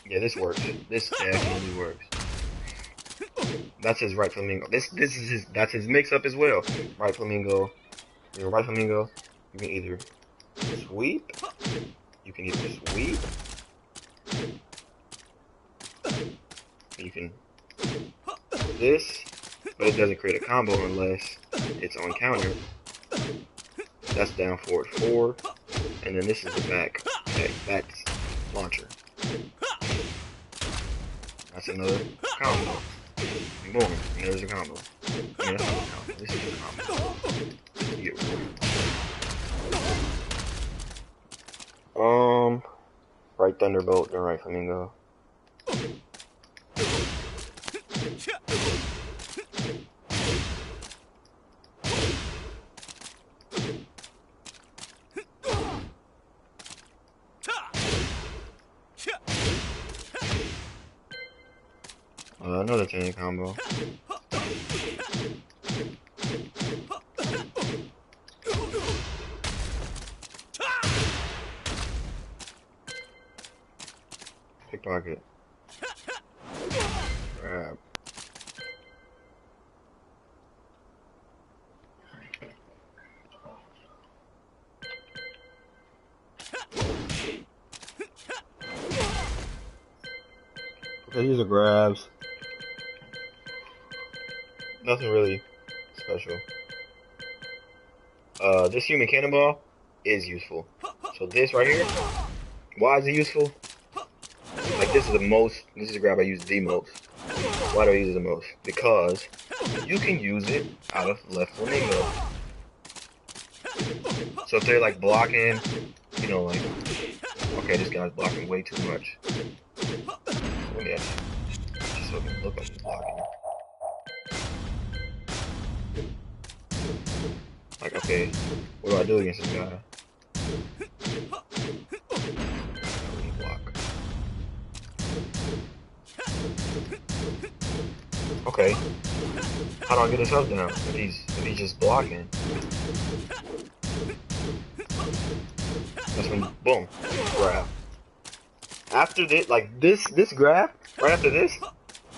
Yeah, this works. This definitely works. That's his right flamingo. That's his mix up as well. Right flamingo. Your right flamingo. You can either sweep. You can either sweep. You can this, but it doesn't create a combo unless it's on counter. That's down forward 4, and then this is the back launcher. That's another combo. Boom, and there's a combo. And that's not a combo. This is a combo. You get right thunderbolt, then right flamingo. Another chain combo. Pickpocket. Grab. Okay, these are grabs. Nothing really special. This human cannonball is useful. So this right here, why is it useful? Like this is a grab I use the most. Why do I use it the most? Because you can use it out of left flamingo. So if they're like blocking, you know, like, okay, this guy's blocking way too much. Let me actually, just so it can look like he's blocking. Like, okay, what do I do against this guy? Block. Okay, how do I get his health down if he's just blocking? That's when, boom, grab. After this, like this grab, right after this,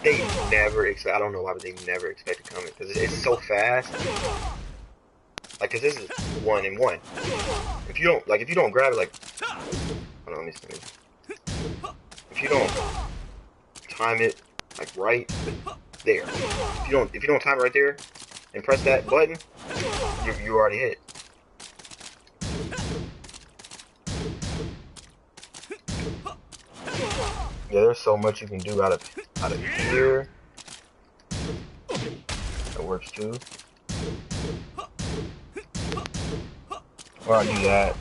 they never expect. I don't know why, but they never expect it coming because it's so fast. Like, cause this is 1 and 1. If you don't grab it, like, hold on, let me see. If you don't time it like right there, if you don't time it right there and press that button, you already hit. Yeah, there's so much you can do out of here. That works too. Or I'll do that,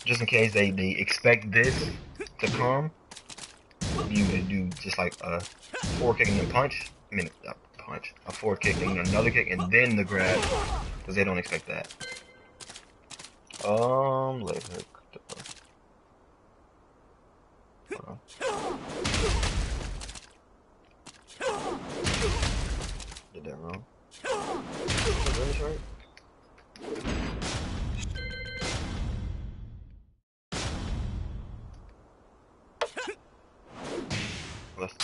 just in case they expect this to come. You can do just like a forward kick and then punch. I mean, a forward kick and another kick and then the grab, because they don't expect that. Leg hook. Did that wrong. Is this right? Let's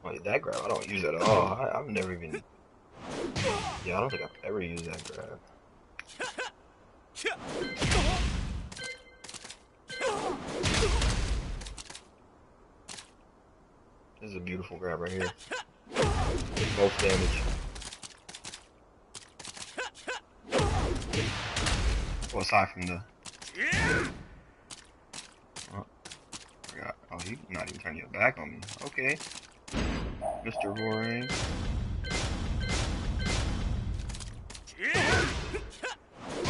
wait, that grab, I don't use it at all. I've never even. Yeah, I don't think I've ever used that grab. This is a beautiful grab right here. Most damage. aside from the. Oh, forgot. Oh, he's not even turning your back on me. Okay, Mr. HWOARANG.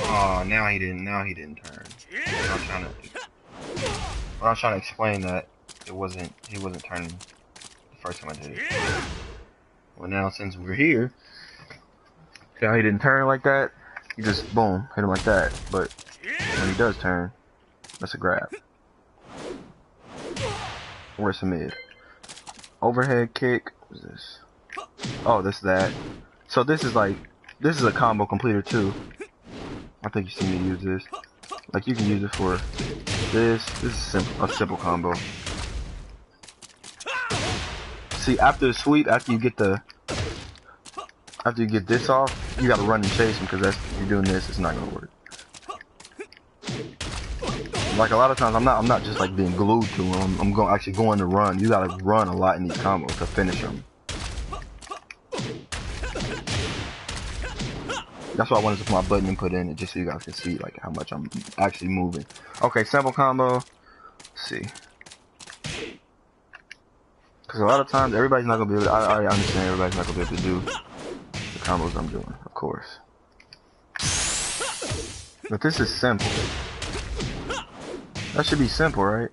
Oh, now he didn't. Now he didn't turn. I was trying to explain that it wasn't. He wasn't turning the first time I did it. Well, now since we're here, see how he didn't turn like that? You just boom, hit him like that. But when he does turn, that's a grab. Where's the mid? Overhead kick. What's this? Oh, this that. So this is like, this is a combo completer too. I think you see me use this. Like you can use it for this. This is a simple combo. See, after the sweep, after you get this off, you gotta run and chase him, because if you're doing this, it's not gonna work. Like a lot of times, I'm not just like being glued to him. I'm actually going to run. You gotta run a lot in these combos to finish them. That's why I wanted to put my button input in it, just so you guys can see like how much I'm actually moving. Okay, simple combo. Let's see. Because a lot of times, everybody's not gonna be able to. I understand everybody's not gonna be able to do the combos I'm doing, of course. But this is simple. That should be simple, right?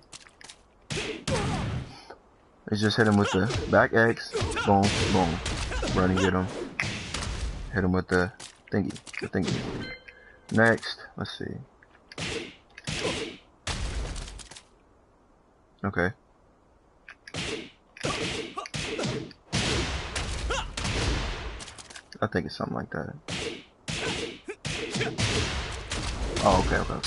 It's just hit him with the back X, boom, boom, run and get him. Hit him with the thingy, Next, let's see. Okay. I think it's something like that. Oh, okay. Okay.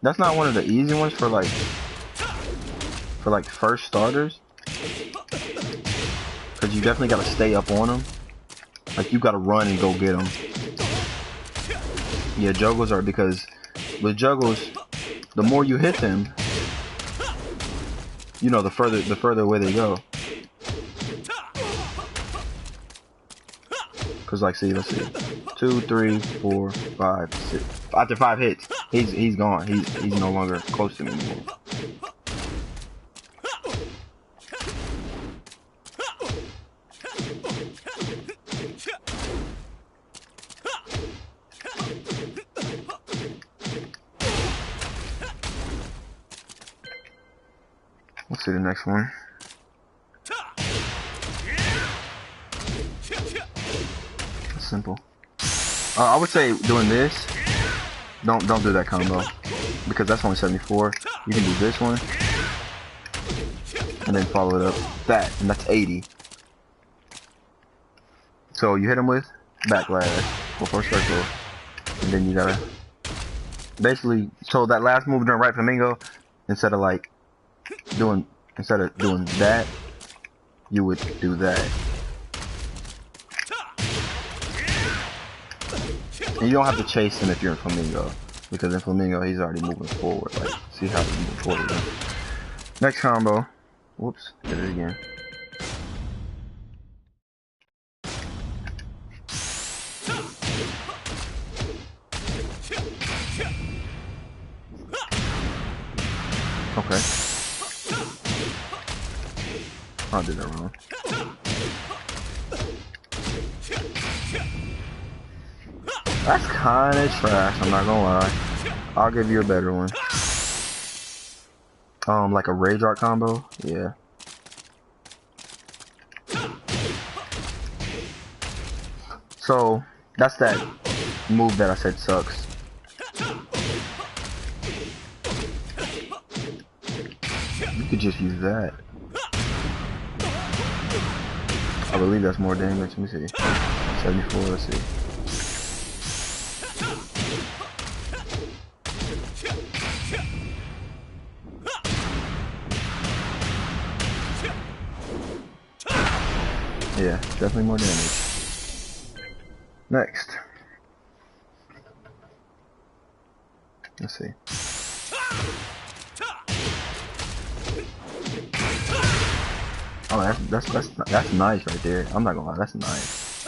That's not one of the easy ones for like first starters. Cause you definitely gotta stay up on them. Like you gotta run and go get them. Yeah, juggles are, because with juggles, the more you hit them, you know, the further away they go. Cause like, see, let's see, 2, 3, 4, 5, 6. After 5 hits, he's gone. He's no longer close to me anymore. Let's see the next one. That's simple. I would say doing this. Don't do that combo, because that's only 74. You can do this one and then follow it up with that, and that's 80. So you hit him with backlash before circle, and then you gotta basically, so that last move during right flamingo, instead of doing that, you would do that. And you don't have to chase him if you're in flamingo, because in flamingo he's already moving forward. Like, see how he's moving forward. Right? Next combo. Whoops, did it again. Okay. I did that wrong. That's kinda trash, I'm not gonna lie. I'll give you a better one. Like a rage art combo? Yeah. So, that's that move that I said sucks. You could just use that. I believe that's more damage. Let me see. 74, let's see. Yeah, definitely more damage. Next. Let's see. Oh, that's nice right there. I'm not gonna lie, that's nice.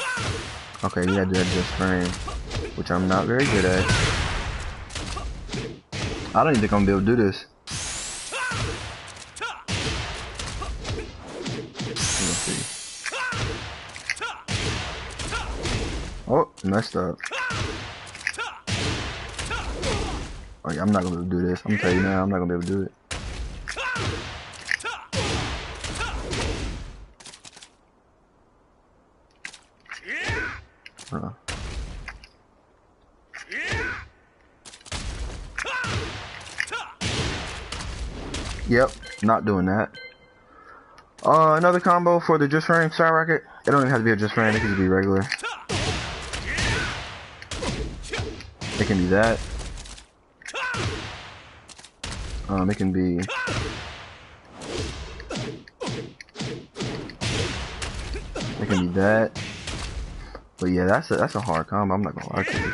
Okay, you gotta do that just frame, which I'm not very good at. I don't even think I'm gonna be able to do this. Let's see. Oh, messed up. Oh yeah, I'm not gonna be able to do this. I'm gonna tell you now, I'm not gonna be able to do it. Yep, not doing that. Another combo for the just frame skyrocket. It don't even have to be a just frame, it can just be regular. It can be that. It can be. It can be that. But yeah, that's a hard combo. I'm not gonna lie to you.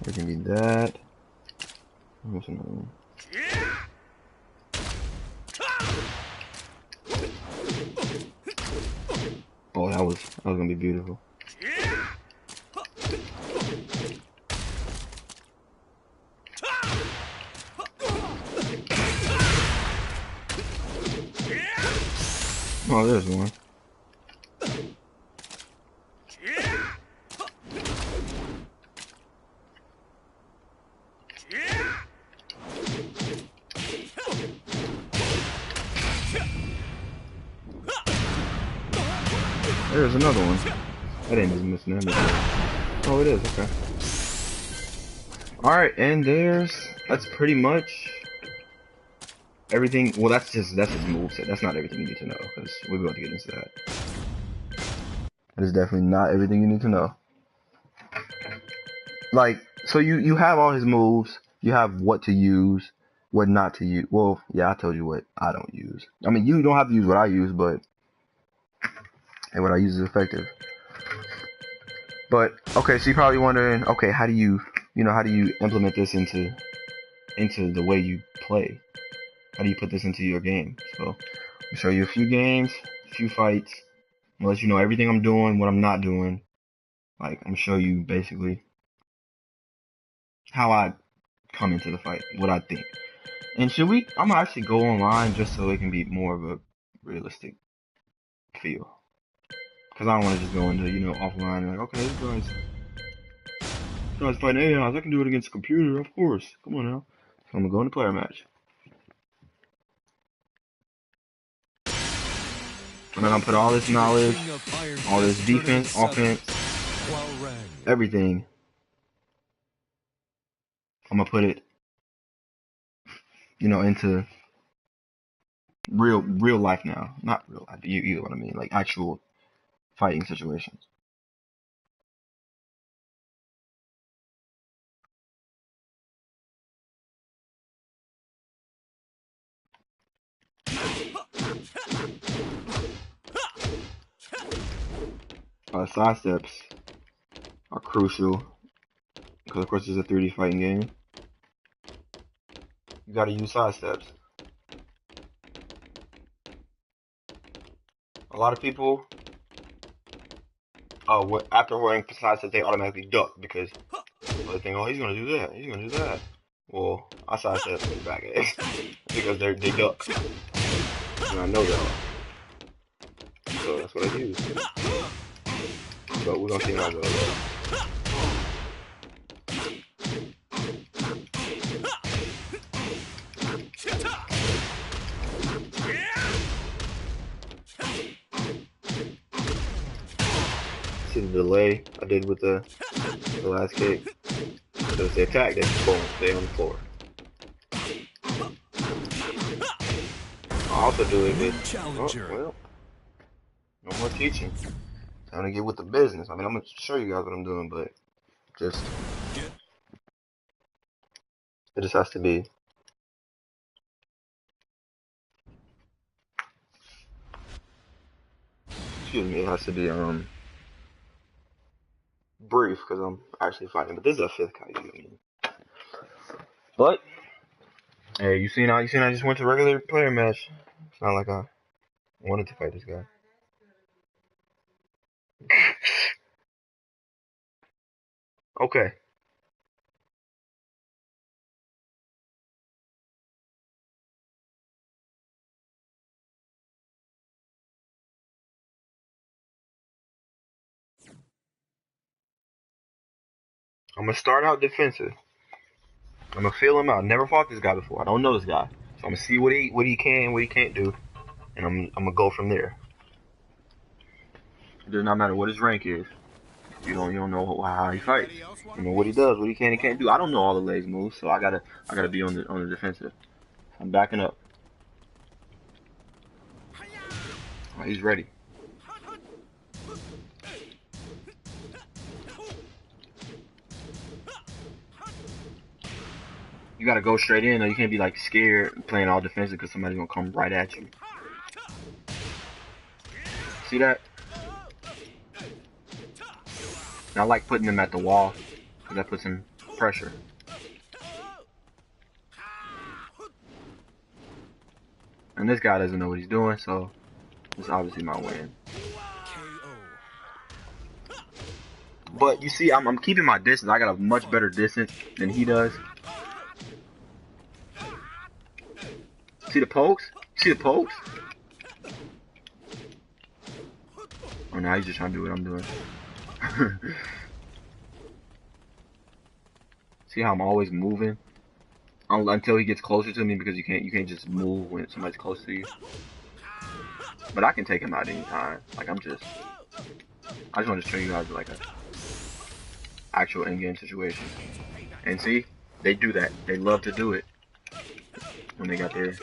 It can be that. What's another one? Oh, that was gonna be beautiful. Oh, there's one. There's another one. I didn't even miss none of it. Oh, it is, okay. Alright, and that's pretty much everything. Well, that's his moveset. That's not everything you need to know, because we're about to get into that. That is definitely not everything you need to know. Like, so you have all his moves, you have what to use, what not to use. Well, yeah, I told you what I don't use. I mean, you don't have to use what I use, but and what I use is effective. But okay, so you're probably wondering, okay, how do you implement this into the way you play? How do you put this into your game? So I'll show you a few games, a few fights. I'll let you know everything I'm doing, what I'm not doing. Like, I'm gonna show you basically how I come into the fight, what I think. And I'm gonna actually go online just so it can be more of a realistic feel. Cause I don't want to just go into, offline and like, okay, this guy's fighting AIs, I can do it against a computer, of course. Come on now. So I'm gonna go into player match. And then I'll put all this knowledge, all this defense, offense, everything. I'm gonna put it, into real life now. Not real life, you know what I mean, like actual fighting situations. Side steps are crucial because of course it's a 3D fighting game. You gotta use side steps. A lot of people, after wearing side steps, they automatically duck because they think, oh, he's gonna do that, he's gonna do that. Well, I side step in the back end because they duck, and I know that. So that's what I use. But we're gonna see how it goes. See the delay I did with the last kick? So if they attack, they boom, stay on the floor. I'll also do it with, well, no more teaching. Time to get with the business. I mean, I'm gonna show you guys what I'm doing, but it just has to be excuse me, it has to be brief because I'm actually fighting. But this is a fifth Kaiju. But hey, you seen I just went to regular player match. It's not like I wanted to fight this guy. Okay. I'm gonna start out defensive. I'm gonna feel him out. Never fought this guy before. I don't know this guy, so I'm gonna see what he can, what he can't do, and I'm gonna go from there. It does not matter what his rank is. You don't know how he fights. You know what he does, what he can and can't do. I don't know all the legs moves, so I gotta be on the defensive. I'm backing up. All right, he's ready. You gotta go straight in, or you can't be like scared playing all defensive because somebody's gonna come right at you. See that? And I like putting them at the wall because that puts some pressure. And this guy doesn't know what he's doing, so it's obviously my win. But you see, I'm keeping my distance. I got a much better distance than he does. See the pokes? See the pokes? Oh, now he's just trying to do what I'm doing. See how I'm always moving until he gets closer to me, because you can't just move when somebody's close to you. But I can take him out anytime. Like I just want to show you guys like a actual in-game situation. And see, they do that. They love to do it when they got their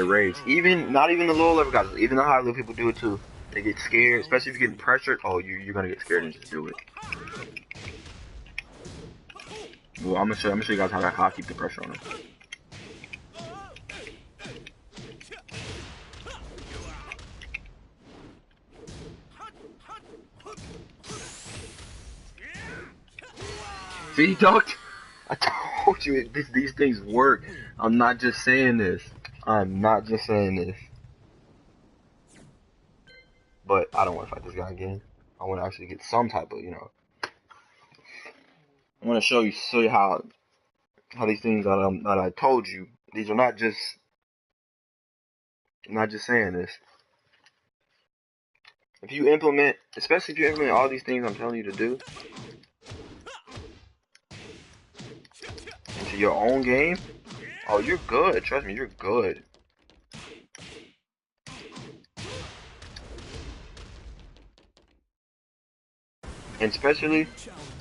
rage. Not even the lower level guys, even the high level people do it too. They get scared, especially if you're getting pressured. Oh, you're gonna get scared and just do it. Well, I'm gonna show you guys how I keep the pressure on them. See, he ducked. I told you these things work. I'm not just saying this. I'm not just saying this. But I don't want to fight this guy again. I want to actually get some type of, I want to show you how these things that I told you. These are not just. I'm not just saying this. If you implement, especially if you implement all these things I'm telling you to do into your own game, oh, you're good. Trust me, you're good. And especially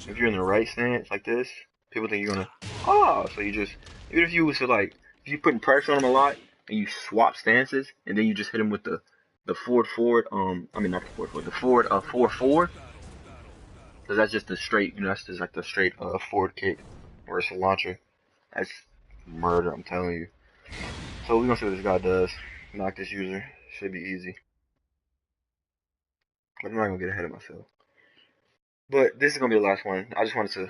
if you're in the right stance like this, people think you're gonna, so you just, even if you was to like, if you're putting pressure on them a lot and you swap stances and then you just hit them with the forward, I mean not the forward, the forward, because that's just the straight, that's just like the straight forward kick, or it's a launcher. That's murder, I'm telling you. So we're gonna see what this guy does. Knock this user, should be easy. But I'm not gonna get ahead of myself. But this is gonna be the last one. I just wanted to,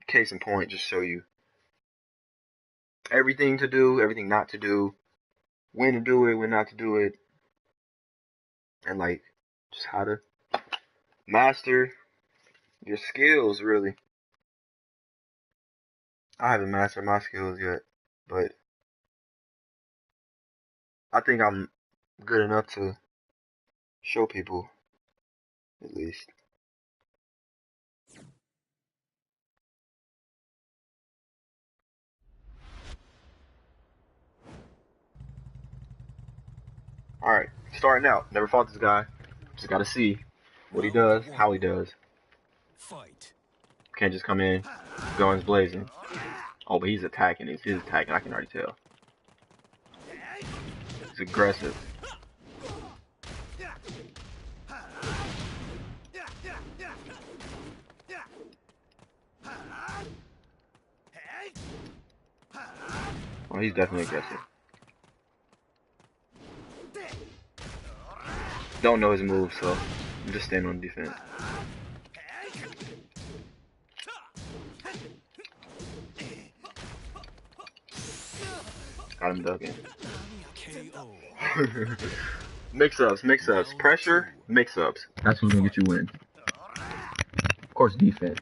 case in point, just show you everything to do, everything not to do, when to do it, when not to do it, and like just how to master your skills, really. I haven't mastered my skills yet, but I think I'm good enough to show people, at least. Alright, starting out. Never fought this guy. Just gotta see what he does, how he does. Fight. Can't just come in, guns blazing. Oh, but he's attacking. He's attacking. I can already tell. He's aggressive. Oh, he's definitely aggressive. don't know his move, so I'm just staying on defense. Got him ducking. Mix-ups, mix-ups. Pressure, mix-ups. That's what's gonna get you win. Of course, defense.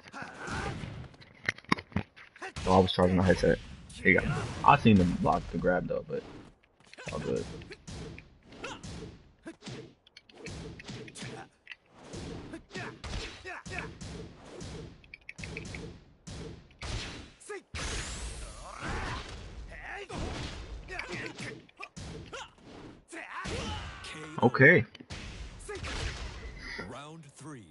Oh, I was charging my headset. Here you go. I seen them block the grab though, but all good. Okay. Round 3.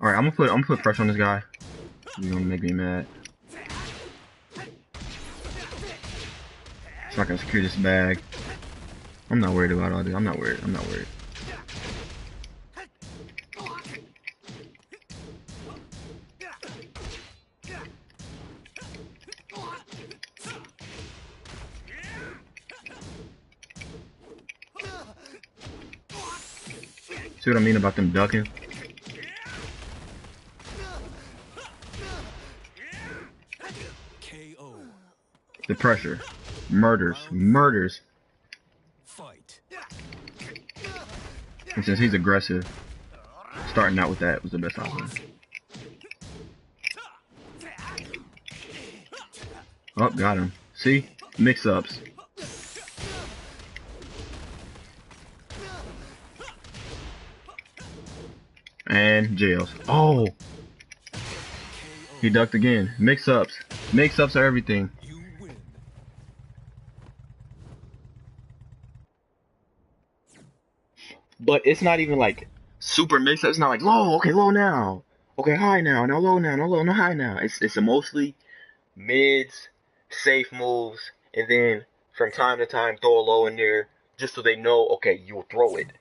All right, I'm gonna put pressure on this guy. He's gonna make me mad. So I can secure this bag. I'm not worried about all this. I'm not worried. I'm not worried. See what I mean about them ducking? KO. The pressure. Murders. Fight. And since he's aggressive, starting out with that was the best option. Oh, got him. See? Mix-ups. And jails. Oh! He ducked again. Mix-ups. Mix-ups are everything. You win. But it's not even like super mix-ups. It's not like low, okay, low now. Okay, high now. Now low now. No low, no high now. It's a mostly mids, safe moves, and then from time to time throw a low in there just so they know, okay, you'll throw it.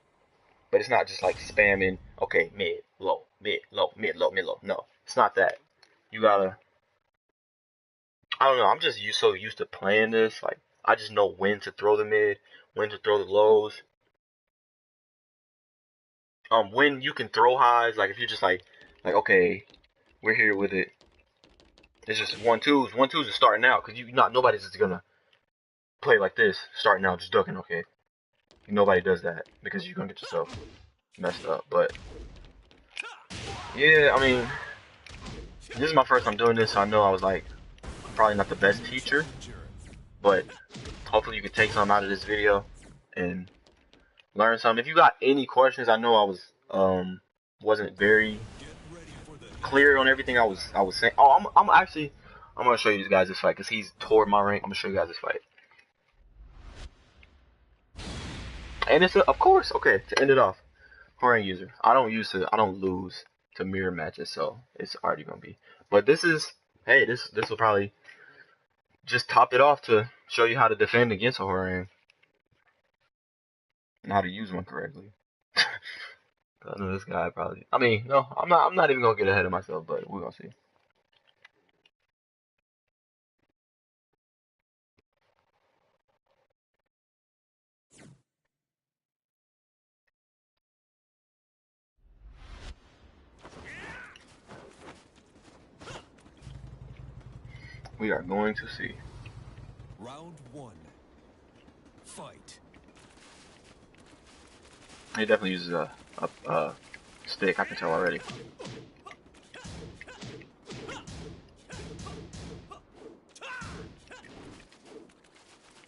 But it's not just like spamming, okay, mid, low, mid, low, mid, low, mid, low. No, it's not that. You gotta, I don't know, I'm just so used to playing this. Like, I just know when to throw the mid, when to throw the lows. When you can throw highs, like if you're just like, okay, we're here with it. It's just 1-2s. 1-2s is starting out, because nobody's just gonna play like this, starting out just ducking, okay. Nobody does that, because you're gonna get yourself messed up. But yeah, I mean, this is my first time doing this, so I know I was like probably not the best teacher, but hopefully you can take something out of this video and learn something. If you got any questions, I know I was wasn't very clear on everything I was saying. Oh, I'm gonna show you guys this fight because he's toward my rank. I'm gonna show you guys this fight. And it's of course, okay, to end it off, HWOARANG user. I don't lose to mirror matches, so it's already gonna be. But this is, hey, this will probably just top it off to show you how to defend against a HWOARANG and how to use one correctly. I know this guy probably. I mean, no, I'm not even gonna get ahead of myself, but we're gonna see. We are going to see. Round 1. Fight. He definitely uses a stick. I can tell already.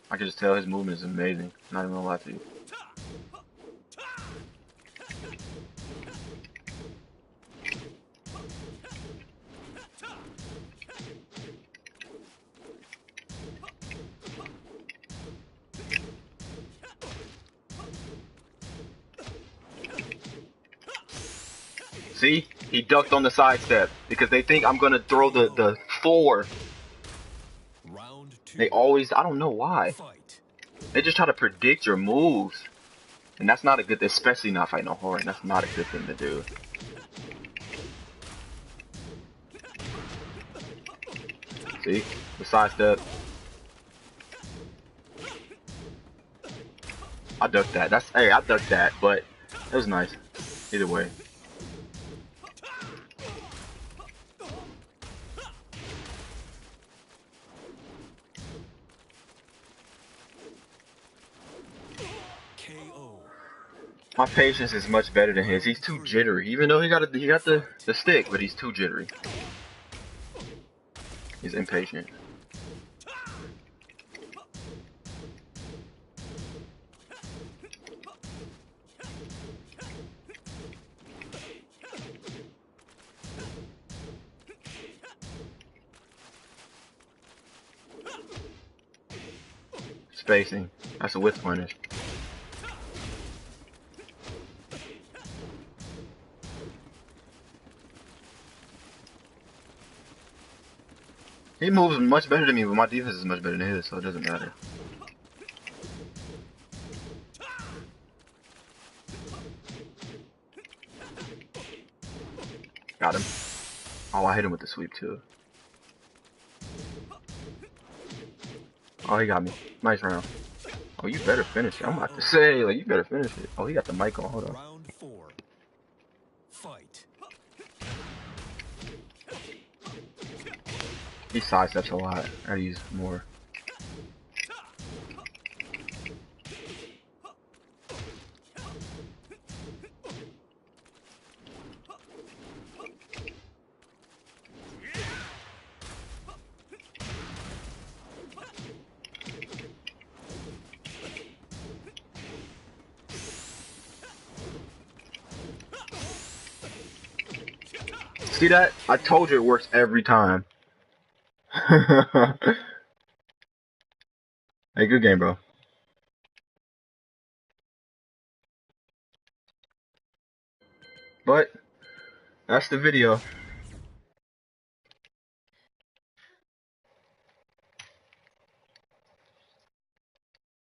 I can just tell his movement is amazing. Not even gonna lie to you. See? He ducked on the sidestep because they think I'm gonna throw the 4. Round 2. They always, I don't know why. Fight. They just try to predict your moves. And that's not a good, especially not fighting a HWOARANG. That's not a good thing to do. See? The sidestep. I ducked that. I ducked that, but It was nice. Either way. KO. My patience is much better than his. He's too jittery. Even though he got the stick, but he's too jittery. He's impatient. Spacing. That's a width punish. He moves much better than me, but my defense is much better than his, so it doesn't matter. Got him. Oh, I hit him with the sweep too. Oh, he got me. Nice round. Oh, you better finish it. I'm about to say, like, you better finish it. Oh, he got the mic on. Hold on. Round 4. Fight. He sidesteps a lot. I gotta use more. See that? I told you it works every time. Hey, good game, bro. But that's the video.